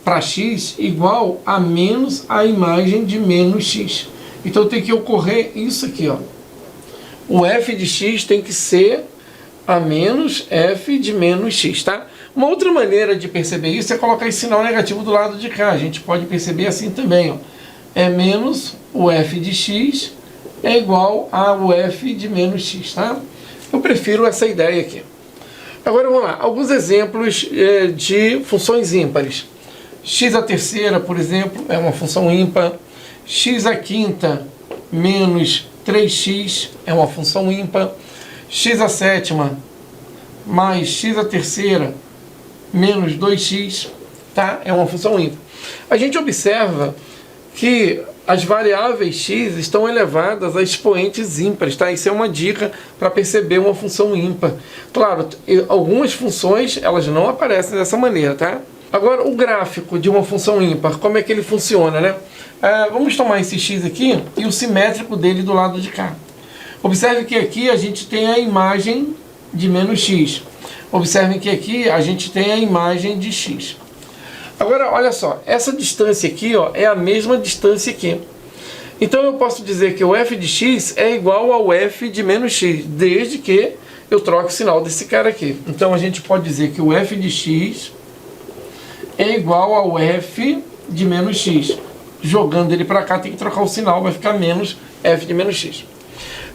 A: para x igual a menos a imagem de menos x. Então tem que ocorrer isso aqui, ó. O f de x tem que ser a menos f de menos x, tá? Uma outra maneira de perceber isso é colocar esse sinal negativo do lado de cá. A gente pode perceber assim também, ó. É menos o f de x é igual ao f de menos x, tá? Eu prefiro essa ideia aqui. Agora vamos lá. Alguns exemplos de funções ímpares. X à terceira, por exemplo, é uma função ímpar. X à quinta menos 3x é uma função ímpar. X à sétima mais x à terceira menos 2x, tá? É uma função ímpar. A gente observa que as variáveis x estão elevadas a expoentes ímpares, tá? Isso é uma dica para perceber uma função ímpar. Claro, algumas funções elas não aparecem dessa maneira, tá? Agora, o gráfico de uma função ímpar, como é que ele funciona, né? Vamos tomar esse x aqui e o simétrico dele do lado de cá. Observe que aqui a gente tem a imagem de menos x. Observem que aqui a gente tem a imagem de x. Agora, olha só, essa distância aqui, ó, é a mesma distância aqui. Então eu posso dizer que o f de x é igual ao f de menos x, desde que eu troque o sinal desse cara aqui. Então a gente pode dizer que o f de x é igual ao f de menos x. jogando ele para cá, tem que trocar o sinal, vai ficar menos f de menos x.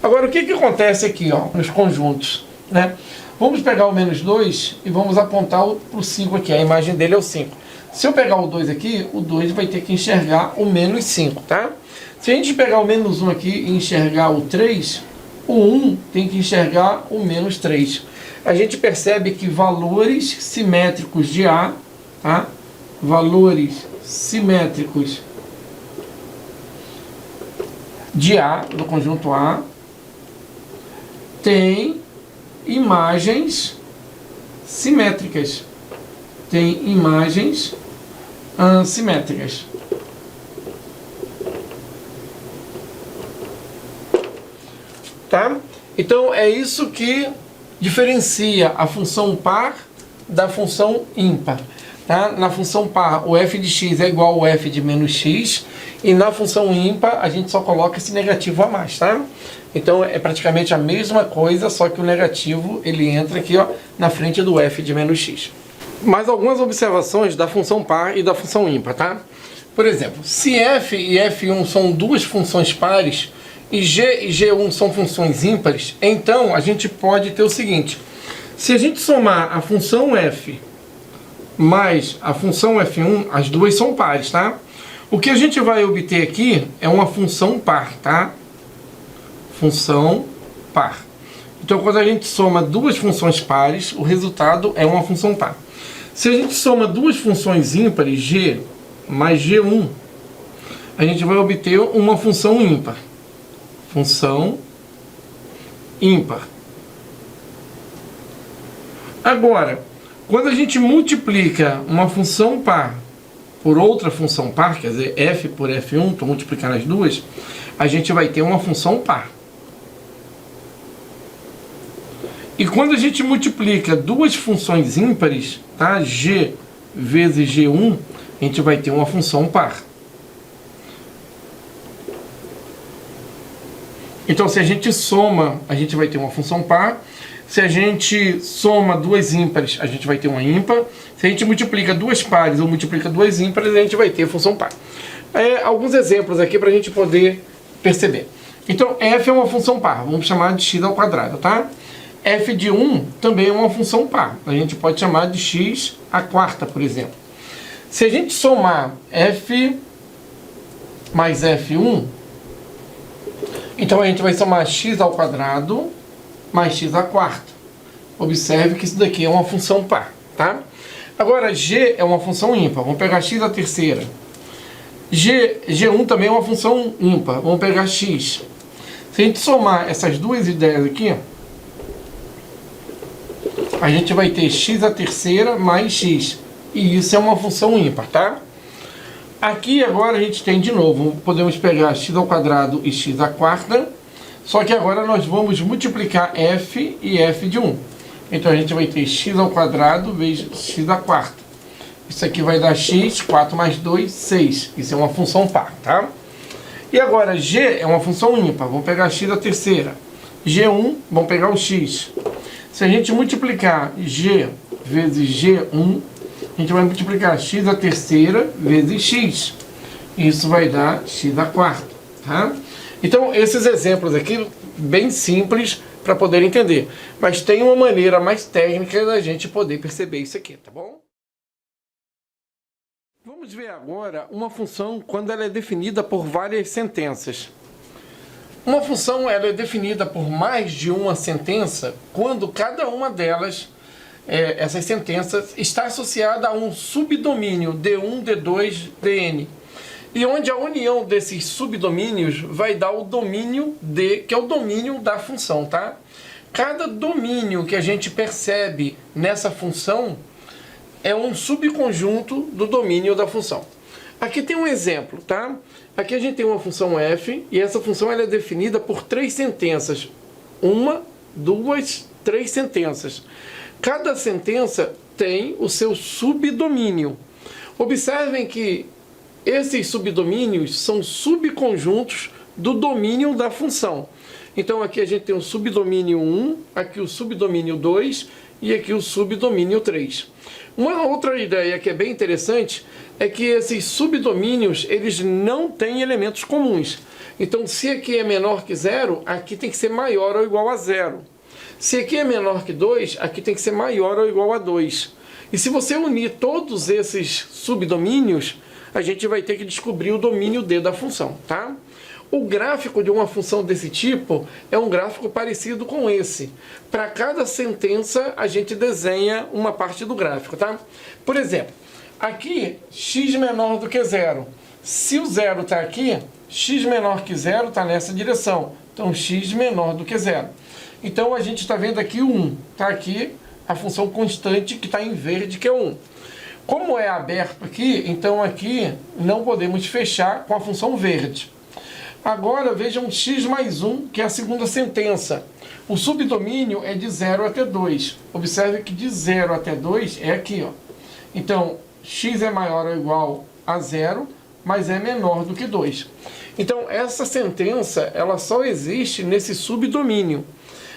A: Agora, o que acontece aqui, ó, nos conjuntos, né? Vamos pegar o menos 2 e vamos apontar para o 5 aqui, a imagem dele é o 5. Se eu pegar o 2 aqui, o 2 vai ter que enxergar o menos 5, tá? Se a gente pegar o menos 1 aqui e enxergar o 3, o 1 tem que enxergar o menos 3. A gente percebe que valores simétricos de A, tá? Valores simétricos de A, do conjunto A, tem imagens simétricas. Tem imagens simétricas. Tá? Então é isso que diferencia a função par da função ímpar. Tá? Na função par, o f de x é igual ao f de menos x, e na função ímpar a gente só coloca esse negativo a mais, tá? Então é praticamente a mesma coisa, só que o negativo ele entra aqui, ó, na frente do f de menos x. Mais algumas observações da função par e da função ímpar, tá? Por exemplo, se f e f1 são duas funções pares e g e g1 são funções ímpares, então a gente pode ter o seguinte: se a gente somar a função f mais a função f1, as duas são pares, tá? O que a gente vai obter aqui é uma função par, tá? Função par. Então, quando a gente soma duas funções pares, o resultado é uma função par. Se a gente soma duas funções ímpares, g mais g1, a gente vai obter uma função ímpar. Função ímpar. Agora, quando a gente multiplica uma função par por outra função par, quer dizer, f por f1, estou multiplicando as duas, a gente vai ter uma função par. E quando a gente multiplica duas funções ímpares, tá? G vezes g1, a gente vai ter uma função par. Então, se a gente soma, a gente vai ter uma função par. Se a gente soma duas ímpares, a gente vai ter uma ímpar. Se a gente multiplica duas pares ou multiplica duas ímpares, a gente vai ter função par. Alguns exemplos aqui para a gente poder perceber. Então, f é uma função par. Vamos chamar de x ao quadrado, tá? F de 1 também é uma função par. A gente pode chamar de x à quarta, por exemplo. Se a gente somar f mais f1, então a gente vai somar x ao quadrado mais x à quarta. Observe que isso daqui é uma função par, tá? Agora, g é uma função ímpar. Vamos pegar x à terceira. G1 também é uma função ímpar. Vamos pegar x. Se a gente somar essas duas ideias aqui, a gente vai ter x à terceira mais x. E isso é uma função ímpar, tá? Aqui agora a gente tem de novo, podemos pegar x ao quadrado e x à quarta. Só que agora nós vamos multiplicar f e f de 1. Então a gente vai ter x ao quadrado vezes x à quarta. Isso aqui vai dar x, 4 mais 2, 6. Isso é uma função par, tá? E agora g é uma função ímpar. Vamos pegar x à terceira. G1, vamos pegar o x. Se a gente multiplicar g vezes g1, a gente vai multiplicar x à terceira vezes x. Isso vai dar x à quarta, tá? Então, esses exemplos aqui, bem simples para poder entender. Mas tem uma maneira mais técnica da gente poder perceber isso aqui, tá bom? Vamos ver agora uma função quando ela é definida por várias sentenças. Uma função ela é definida por mais de uma sentença quando cada uma delas, essas sentenças, está associada a um subdomínio D1, D2, Dn. E onde a união desses subdomínios vai dar o domínio D, que é o domínio da função, tá? Cada domínio que a gente percebe nessa função é um subconjunto do domínio da função. Aqui tem um exemplo, tá? Aqui a gente tem uma função f, e essa função ela é definida por três sentenças. Uma, duas, três sentenças. Cada sentença tem o seu subdomínio. Observem que esses subdomínios são subconjuntos do domínio da função. Então aqui a gente tem o subdomínio 1, aqui o subdomínio 2 e aqui o subdomínio 3. Uma outra ideia que é bem interessante, é que esses subdomínios, eles não têm elementos comuns. Então, se aqui é menor que 0, aqui tem que ser maior ou igual a 0. Se aqui é menor que 2, aqui tem que ser maior ou igual a 2. E se você unir todos esses subdomínios, a gente vai ter que descobrir o domínio D da função, tá? O gráfico de uma função desse tipo é um gráfico parecido com esse. Para cada sentença, a gente desenha uma parte do gráfico, tá? Por exemplo, aqui, x menor do que 0. Se o 0 está aqui, x menor que 0 está nessa direção. Então, x menor do que 0. Então, a gente está vendo aqui o 1. Está aqui a função constante que está em verde, que é 1. Como é aberto aqui, então aqui não podemos fechar com a função verde. Agora vejam x mais 1, que é a segunda sentença. O subdomínio é de 0 até 2. Observe que de 0 até 2 é aqui, ó. Então, x é maior ou igual a 0, mas é menor do que 2. Então, essa sentença, ela só existe nesse subdomínio.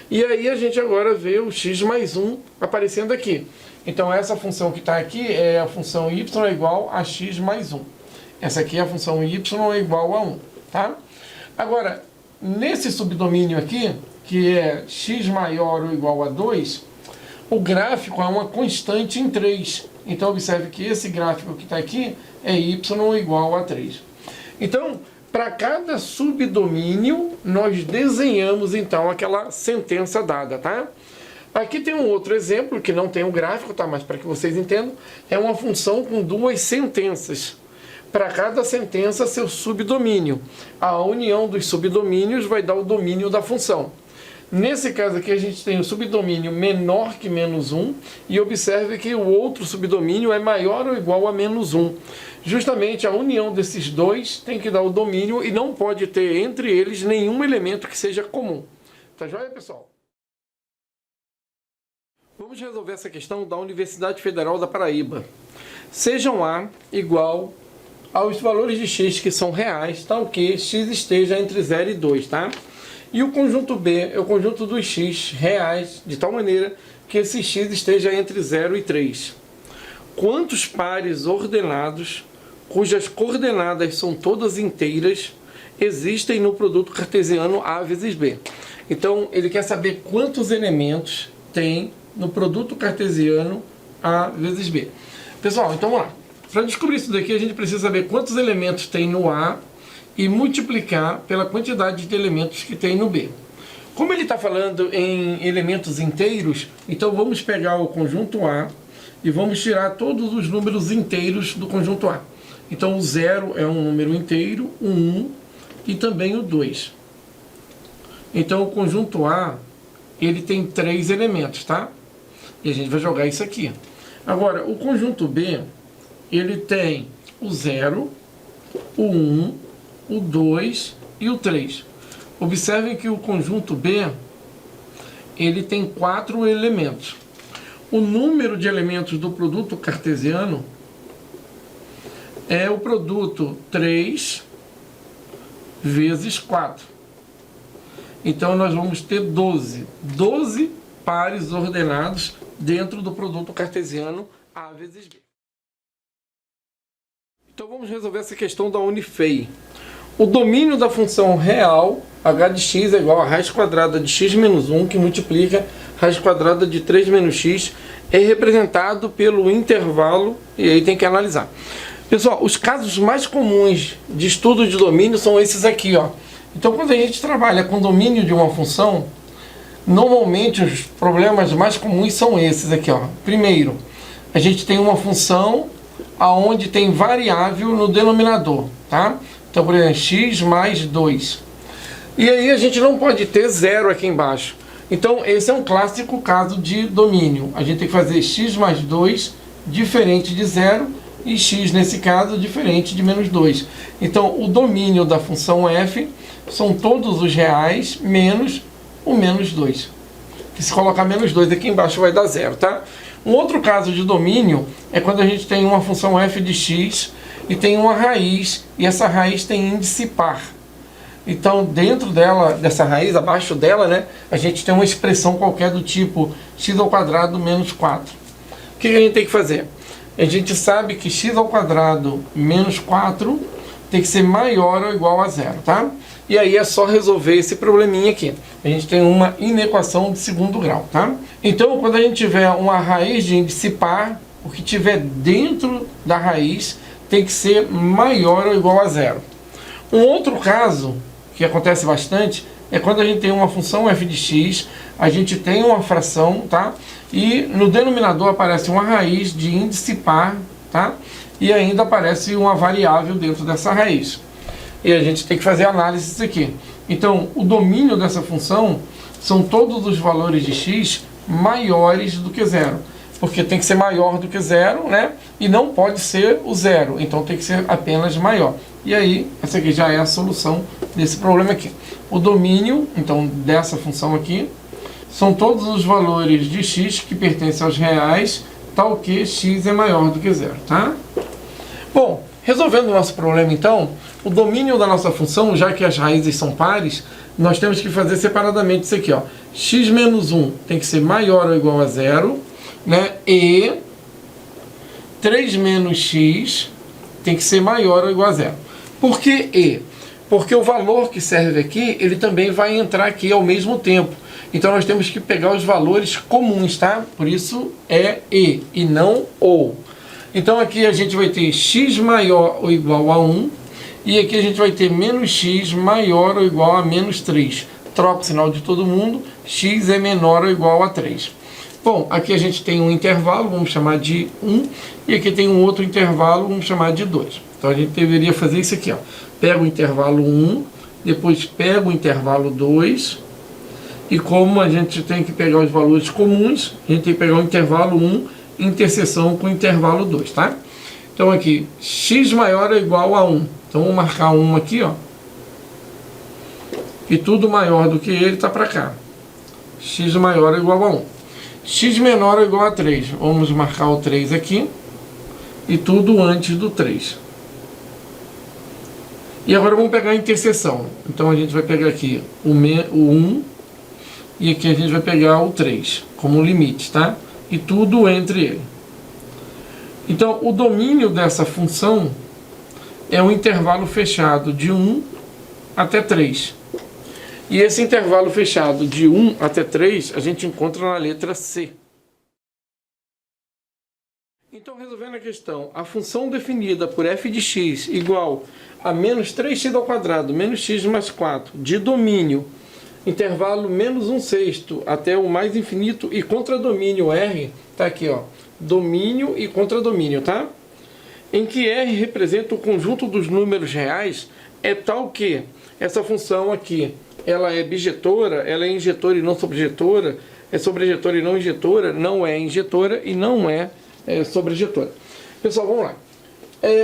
A: E aí a gente agora vê o x mais 1 aparecendo aqui. Então, essa função que está aqui é a função y é igual a x mais 1. Essa aqui é a função y é igual a 1, tá? Agora, nesse subdomínio aqui, que é x maior ou igual a 2, o gráfico é uma constante em 3. Então, observe que esse gráfico que está aqui é y igual a 3. Então, para cada subdomínio, nós desenhamos, então, aquela sentença dada, tá? Aqui tem um outro exemplo, que não tem o gráfico, tá? Mas para que vocês entendam, é uma função com duas sentenças. Para cada sentença, seu subdomínio. A união dos subdomínios vai dar o domínio da função. Nesse caso aqui, a gente tem o subdomínio menor que menos 1, e observe que o outro subdomínio é maior ou igual a menos 1. Justamente a união desses dois tem que dar o domínio e não pode ter entre eles nenhum elemento que seja comum. Tá joia, pessoal? Vamos resolver essa questão da Universidade Federal da Paraíba. Sejam A igual aos valores de x que são reais, tal que x esteja entre 0 e 2, tá? E o conjunto B é o conjunto dos x reais, de tal maneira que esse x esteja entre 0 e 3. Quantos pares ordenados, cujas coordenadas são todas inteiras, existem no produto cartesiano A vezes B? Então, ele quer saber quantos elementos tem no produto cartesiano A vezes B. Pessoal, então vamos lá. Para descobrir isso daqui, a gente precisa saber quantos elementos tem no A e multiplicar pela quantidade de elementos que tem no B. Como ele está falando em elementos inteiros, então vamos pegar o conjunto A e vamos tirar todos os números inteiros do conjunto A. Então o 0 é um número inteiro, o 1 e também o 2. Então o conjunto A, ele tem 3 elementos, tá? E a gente vai jogar isso aqui. Agora, o conjunto B, ele tem o 0, o 1, o 2 e o 3. Observem que o conjunto B, ele tem 4 elementos. O número de elementos do produto cartesiano é o produto 3 vezes 4. Então, nós vamos ter 12 pares ordenados dentro do produto cartesiano A vezes B. Então vamos resolver essa questão da Unifei. O domínio da função real, h de x é igual a raiz quadrada de x menos 1, que multiplica raiz quadrada de 3 menos x, é representado pelo intervalo, e aí tem que analisar. Pessoal, os casos mais comuns de estudo de domínio são esses aqui, ó. Então, quando a gente trabalha com domínio de uma função, normalmente os problemas mais comuns são esses aqui, ó. Primeiro, a gente tem uma função aonde tem variável no denominador, tá? Então, por exemplo, x mais 2. E aí a gente não pode ter 0 aqui embaixo. Então, esse é um clássico caso de domínio. A gente tem que fazer x mais 2 diferente de 0 e x, nesse caso, diferente de menos 2. Então, o domínio da função f são todos os reais menos o menos 2. Que se colocar menos 2 aqui embaixo vai dar 0, tá? Um outro caso de domínio é quando a gente tem uma função f de x e tem uma raiz, e essa raiz tem índice par. Então, dentro dela, dessa raiz, abaixo dela, né, a gente tem uma expressão qualquer do tipo x² menos 4. O que a gente tem que fazer? a gente sabe que x² menos 4 tem que ser maior ou igual a zero, tá? E aí é só resolver esse probleminha aqui. A gente tem uma inequação de segundo grau, tá? Então, quando a gente tiver uma raiz de índice par, o que tiver dentro da raiz tem que ser maior ou igual a zero. Um outro caso, que acontece bastante, é quando a gente tem uma função f de x, a gente tem uma fração, tá? E no denominador aparece uma raiz de índice par, tá? E ainda aparece uma variável dentro dessa raiz. E a gente tem que fazer análise disso aqui. Então, o domínio dessa função são todos os valores de x maiores do que zero. Porque tem que ser maior do que zero, né? E não pode ser o zero. Então, tem que ser apenas maior. E aí, essa aqui já é a solução desse problema aqui. O domínio, então, dessa função aqui, são todos os valores de x que pertencem aos reais, tal que x é maior do que zero, tá? Bom, resolvendo o nosso problema, então, o domínio da nossa função, já que as raízes são pares, nós temos que fazer separadamente isso aqui, ó. X menos 1 tem que ser maior ou igual a zero, né? E 3 menos x tem que ser maior ou igual a zero. Por que e? Porque o valor que serve aqui, ele também vai entrar aqui ao mesmo tempo. Então nós temos que pegar os valores comuns, tá? Por isso é e não ou. Então aqui a gente vai ter x maior ou igual a 1, e aqui a gente vai ter menos x maior ou igual a menos 3. Troca o sinal de todo mundo, x é menor ou igual a 3. Bom, aqui a gente tem um intervalo, vamos chamar de 1, e aqui tem um outro intervalo, vamos chamar de 2. Então a gente deveria fazer isso aqui, ó. Pega o intervalo 1, depois pega o intervalo 2, e como a gente tem que pegar os valores comuns, a gente tem que pegar o intervalo 1 em interseção com o intervalo 2, tá? Então aqui, x maior ou igual a 1. Então vamos marcar 1 aqui, ó. E tudo maior do que ele está para cá. X maior ou igual a 1. X menor ou igual a 3. Vamos marcar o 3 aqui. E tudo antes do 3. E agora vamos pegar a interseção. Então a gente vai pegar aqui o 1. E aqui a gente vai pegar o 3 como limite, tá? E tudo entre ele. Então, o domínio dessa função é um intervalo fechado de 1 até 3. E esse intervalo fechado de 1 até 3, a gente encontra na letra C. Então, resolvendo a questão, a função definida por f de x igual a menos 3x² menos x mais 4 de domínio intervalo menos 1/6 até o mais infinito e contradomínio R, tá aqui, ó, domínio e contradomínio, tá? Em que R representa o conjunto dos números reais, é tal que essa função aqui, ela é bijetora, ela é injetora e não sobrejetora, é sobrejetora e não injetora, não é injetora e não é sobrejetora. Pessoal, vamos lá.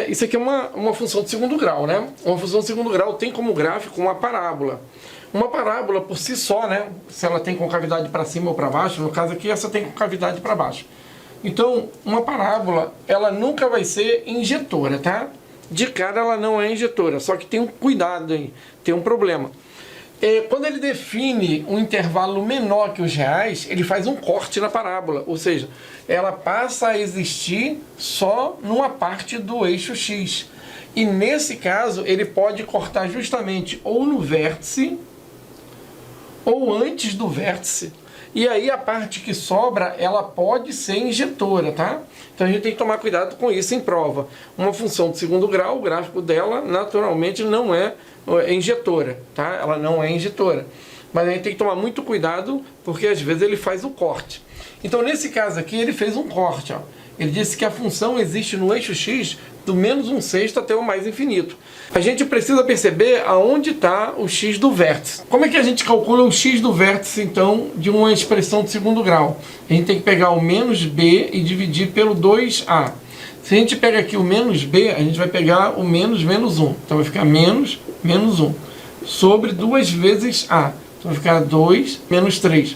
A: Isso aqui é uma função de segundo grau, né? Uma função de segundo grau tem como gráfico uma parábola. Uma parábola por si só, né? Se ela tem concavidade para cima ou para baixo, no caso aqui essa tem concavidade para baixo. Então, uma parábola, ela nunca vai ser injetora, tá? De cara ela não é injetora, só que tem um cuidado aí, tem um problema. Quando ele define um intervalo menor que os reais, ele faz um corte na parábola, ou seja, ela passa a existir só numa parte do eixo X. E nesse caso, ele pode cortar justamente ou no vértice, ou antes do vértice. E aí a parte que sobra, ela pode ser injetora, tá? Então a gente tem que tomar cuidado com isso em prova. Uma função de segundo grau, o gráfico dela naturalmente não é injetora, tá? Ela não é injetora. Mas a gente tem que tomar muito cuidado, porque às vezes ele faz o corte. Então nesse caso aqui ele fez um corte, ó. Ele disse que a função existe no eixo X do menos 1/6 até o mais infinito. A gente precisa perceber aonde está o X do vértice. Como é que a gente calcula o X do vértice, então, de uma expressão de segundo grau? A gente tem que pegar o menos B e dividir pelo 2A. Se a gente pega aqui o menos B, a gente vai pegar o menos 1. Então vai ficar menos 1 sobre 2 vezes A. Então vai ficar 2 menos 3.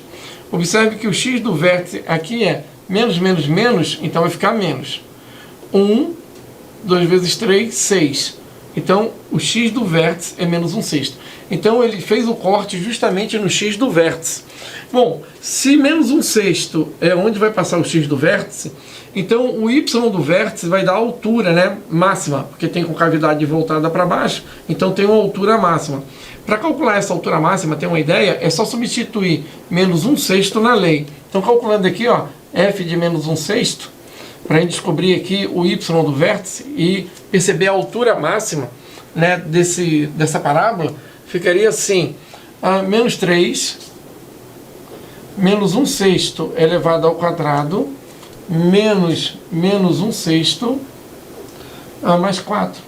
A: Observe que o X do vértice aqui é menos, menos, menos, então vai ficar menos. 1, 2 vezes 3, 6. Então, o x do vértice é menos 1/6. Então, ele fez o corte justamente no x do vértice. Bom, se menos 1/6 é onde vai passar o x do vértice, então o y do vértice vai dar a altura, né, máxima, porque tem concavidade voltada para baixo, então tem uma altura máxima. Para calcular essa altura máxima, ter uma ideia, é só substituir menos 1/6 na lei. Então, calculando aqui, ó, f de menos 1/6, para a gente descobrir aqui o y do vértice e perceber a altura máxima, né, dessa parábola, ficaria assim, menos 3, menos 1/6 elevado ao quadrado, menos 1/6, mais 4.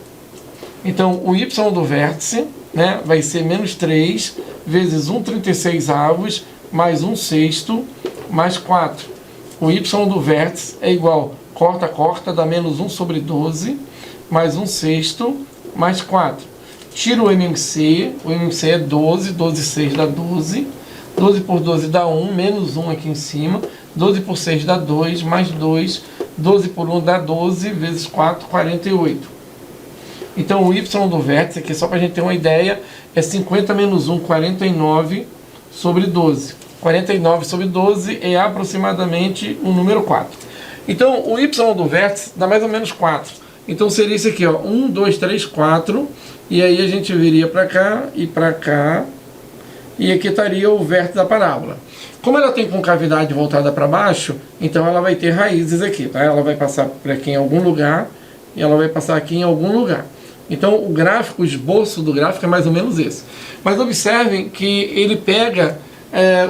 A: Então, o y do vértice, né, vai ser menos 3 vezes 1/36 mais 1/6 mais 4. O y do vértice é igual, corta, dá menos 1/12, mais 1/6 mais 4. Tira o MMC é 12, 12/6 dá 12, 12 por 12 dá 1, menos 1 aqui em cima, 12 por 6 dá 2, mais 2, 12 por 1 dá 12, vezes 4, 48. Então o y do vértice, aqui só para a gente ter uma ideia, é 50 menos 1, 49 sobre 12. 49 sobre 12 é aproximadamente o número 4. Então o y do vértice dá mais ou menos 4. Então seria isso aqui, ó, 1, 2, 3, 4, e aí a gente viria para cá e para cá, e aqui estaria o vértice da parábola. Como ela tem concavidade voltada para baixo, então ela vai ter raízes aqui, tá? Ela vai passar por aqui em algum lugar, e ela vai passar aqui em algum lugar. Então o gráfico, o esboço do gráfico é mais ou menos esse. Mas observem que ele pega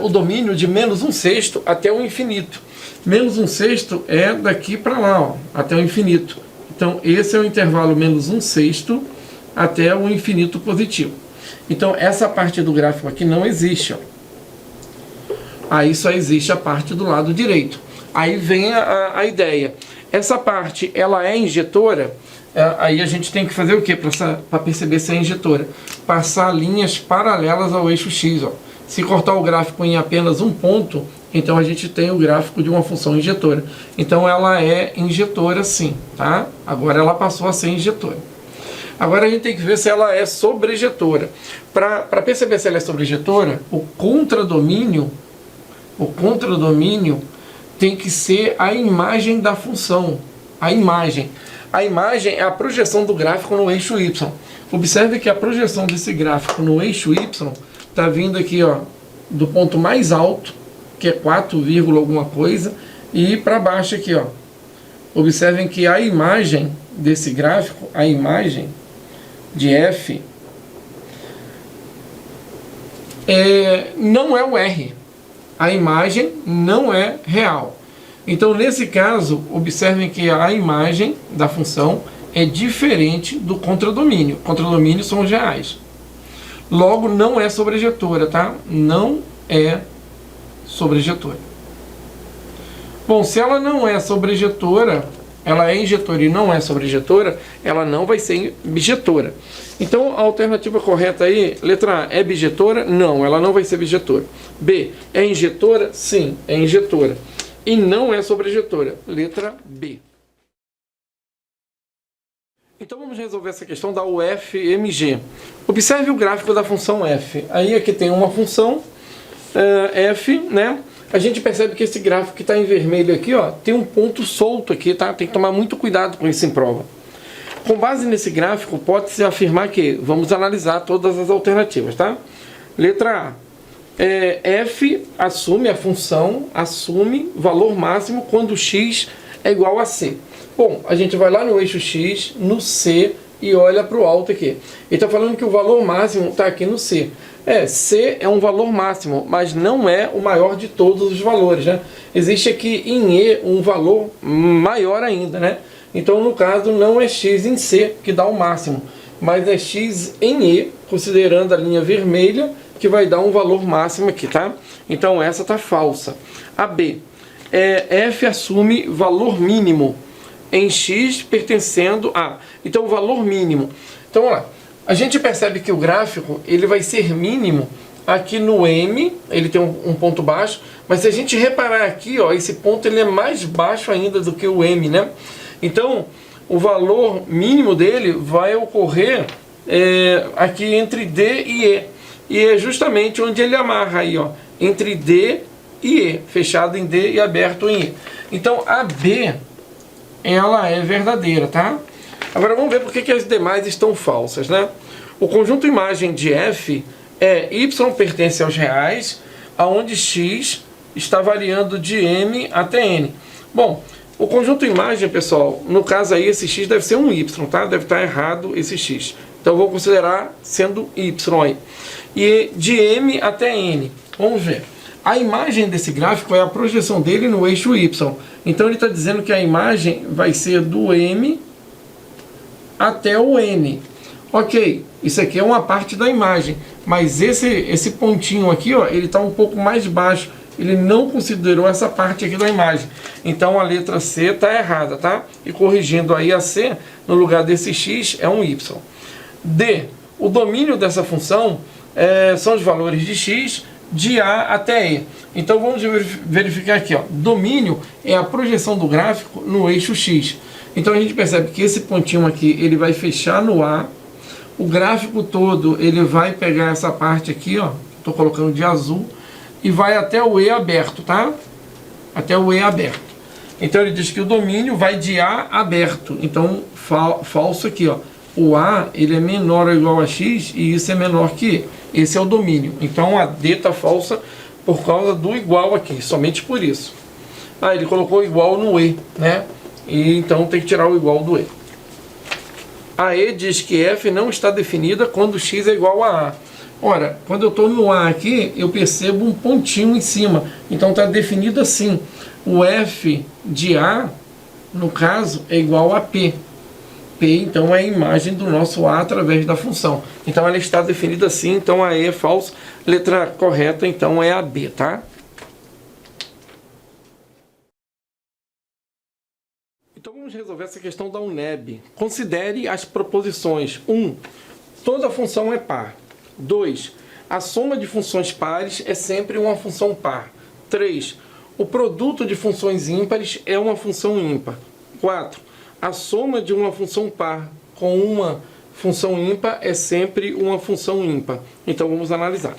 A: o domínio de menos 1/6 até o infinito. Menos 1/6 é daqui para lá, ó, até o infinito. Então esse é o intervalo menos 1/6 até o infinito positivo. Então essa parte do gráfico aqui não existe, ó. Aí só existe a parte do lado direito. Aí vem a ideia. Essa parte, ela é injetora? Aí a gente tem que fazer o que para perceber se é injetora? Passar linhas paralelas ao eixo x, ó. Se cortar o gráfico em apenas um ponto, então a gente tem o gráfico de uma função injetora. Então ela é injetora sim, tá? Agora ela passou a ser injetora. Agora a gente tem que ver se ela é sobrejetora. Para perceber se ela é sobrejetora, o contradomínio tem que ser a imagem da função. A imagem é a projeção do gráfico no eixo y. Observe que a projeção desse gráfico no eixo y está vindo aqui, ó, do ponto mais alto, que é 4, alguma coisa, e para baixo aqui, ó. Observem que a imagem desse gráfico, a imagem de f, não é o R. A imagem não é real. Então, nesse caso, observem que a imagem da função é diferente do contradomínio. Contradomínios são os reais. Logo, não é sobrejetora, tá? Não é sobrejetora. Bom, se ela não é sobrejetora, ela é injetora e não é sobrejetora, ela não vai ser bijetora. Então, a alternativa correta aí, letra A, é bijetora? Não, ela não vai ser bijetora. B, é injetora? Sim, é injetora. E não é sobrejetora. Letra B. Então vamos resolver essa questão da UFMG. Observe o gráfico da função f. Aí aqui tem uma função f, né? A gente percebe que esse gráfico que está em vermelho aqui, ó, tem um ponto solto aqui, tá? Tem que tomar muito cuidado com isso em prova. Com base nesse gráfico, pode-se afirmar que vamos analisar todas as alternativas, tá? Letra A. F assume, a função assume valor máximo quando x é igual a c. Bom, a gente vai lá no eixo x, no c, e olha para o alto aqui. Ele está falando que o valor máximo está aqui no c. C é um valor máximo, mas não é o maior de todos os valores, né? Existe aqui em E um valor maior ainda, né? Então, no caso, não é x em C que dá o máximo, mas é x em E, considerando a linha vermelha, que vai dar um valor máximo aqui, tá? Então, essa tá falsa. A B. F assume valor mínimo em x pertencendo a... Então, o valor mínimo. Então, vamos lá. A gente percebe que o gráfico ele vai ser mínimo aqui no M, ele tem um ponto baixo, mas se a gente reparar aqui, ó, esse ponto ele é mais baixo ainda do que o M, né? Então, o valor mínimo dele vai ocorrer aqui entre D e E. E é justamente onde ele amarra aí, ó, entre D e E, fechado em D e aberto em E. Então a B, ela é verdadeira, tá? Agora vamos ver por que as demais estão falsas, né? O conjunto imagem de F é Y pertence aos reais, aonde X está variando de M até N. Bom, o conjunto imagem, pessoal, no caso aí esse X deve ser um Y, tá? Deve estar errado esse X. Então eu vou considerar sendo Y aí. E de M até N. Vamos ver. A imagem desse gráfico é a projeção dele no eixo Y. Então ele está dizendo que a imagem vai ser do M até o N. Ok, isso aqui é uma parte da imagem. Mas esse pontinho aqui, ó, ele está um pouco mais baixo. Ele não considerou essa parte aqui da imagem. Então a letra C está errada, tá? E corrigindo aí a C, no lugar desse X é um Y. D, o domínio dessa função são os valores de X de A até E. Então vamos verificar aqui, ó. Domínio é a projeção do gráfico no eixo X. Então a gente percebe que esse pontinho aqui, ele vai fechar no A. O gráfico todo, ele vai pegar essa parte aqui, ó. Estou colocando de azul. E vai até o E aberto, tá? Até o E aberto. Então ele diz que o domínio vai de A aberto. Então falso aqui, ó. O A, ele é menor ou igual a X e isso é menor que E. Esse é o domínio. Então a D está falsa por causa do igual aqui, somente por isso. Ah, ele colocou igual no E, né? E então tem que tirar o igual do E. A E diz que F não está definida quando X é igual a A. Ora, quando eu estou no A aqui, eu percebo um pontinho em cima. Então está definido assim. O F de A, no caso, é igual a P. P, então, é a imagem do nosso A através da função. Então ela está definida assim, então a E é falso. Letra correta, então, é a B, tá? Então vamos resolver essa questão da UNEB. Considere as proposições. 1. Toda função é par. 2. A soma de funções pares é sempre uma função par. 3. O produto de funções ímpares é uma função ímpar. 4. A soma de uma função par com uma função ímpar é sempre uma função ímpar. Então vamos analisar.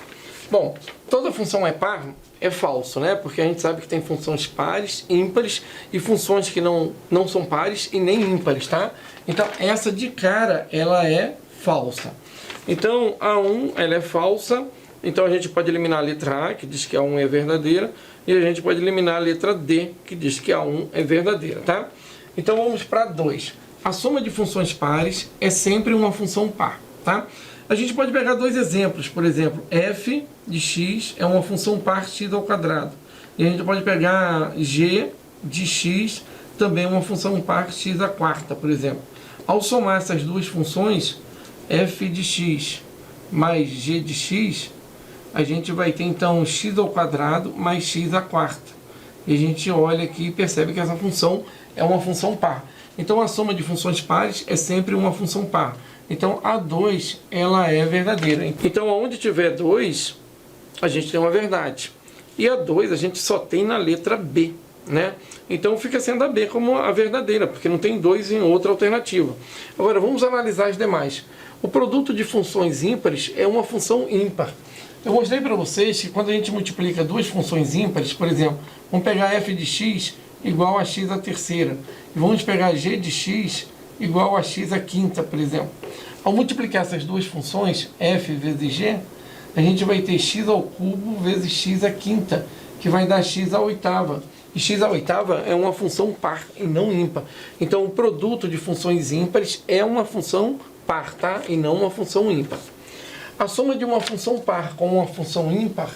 A: Bom, toda função é par é falso, né? Porque a gente sabe que tem funções pares, ímpares e funções que não são pares e nem ímpares, tá? Então essa de cara ela é falsa. Então a 1 ela é falsa. Então a gente pode eliminar a letra A, que diz que a 1 é verdadeira, e a gente pode eliminar a letra D, que diz que a 1 é verdadeira, tá? Então vamos para 2. A soma de funções pares é sempre uma função par, tá? A gente pode pegar dois exemplos, por exemplo, f de x é uma função par x ao quadrado. E a gente pode pegar g de x, também uma função par x à quarta, por exemplo. Ao somar essas duas funções, f de x mais g de x, a gente vai ter então x ao quadrado mais x à quarta. E a gente olha aqui e percebe que essa função é uma função par. Então a soma de funções pares é sempre uma função par. Então a 2 ela é verdadeira. Então onde tiver 2, a gente tem uma verdade. E a 2 a gente só tem na letra B, né? Então fica sendo a B como a verdadeira, porque não tem 2 em outra alternativa. Agora vamos analisar as demais. O produto de funções ímpares é uma função ímpar. Eu mostrei para vocês que quando a gente multiplica duas funções ímpares, por exemplo, vamos pegar f de x igual a x à terceira. E vamos pegar g de x igual a x à quinta, por exemplo. Ao multiplicar essas duas funções, f vezes g, a gente vai ter x ao cubo vezes x à quinta, que vai dar x à oitava. E x à oitava é uma função par e não ímpar. Então o produto de funções ímpares é uma função par, tá? E não uma função ímpar. A soma de uma função par com uma função ímpar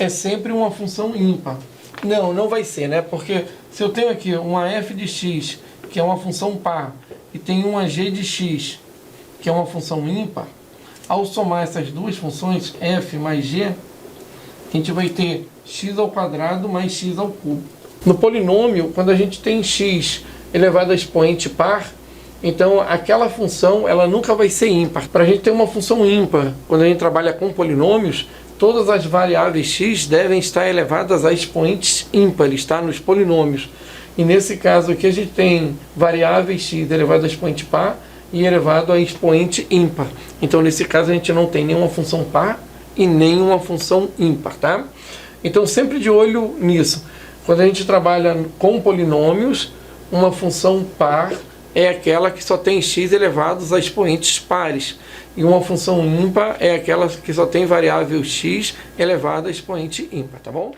A: é sempre uma função ímpar. Não vai ser, né? Porque se eu tenho aqui uma f de x, que é uma função par, e tenho uma g de x, que é uma função ímpar, ao somar essas duas funções, f mais g, a gente vai ter x ao quadrado mais x ao cubo. No polinômio, quando a gente tem x elevado a expoente par, então aquela função ela nunca vai ser ímpar. Para a gente ter uma função ímpar, quando a gente trabalha com polinômios, todas as variáveis x devem estar elevadas a expoentes ímpares, tá? Nos polinômios. E nesse caso aqui a gente tem variável x elevado a expoente par e elevado a expoente ímpar. Então nesse caso a gente não tem nenhuma função par e nenhuma função ímpar, tá? Então sempre de olho nisso. Quando a gente trabalha com polinômios, uma função par é aquela que só tem x elevados a expoentes pares. E uma função ímpar é aquela que só tem variável x elevada a expoente ímpar, tá bom?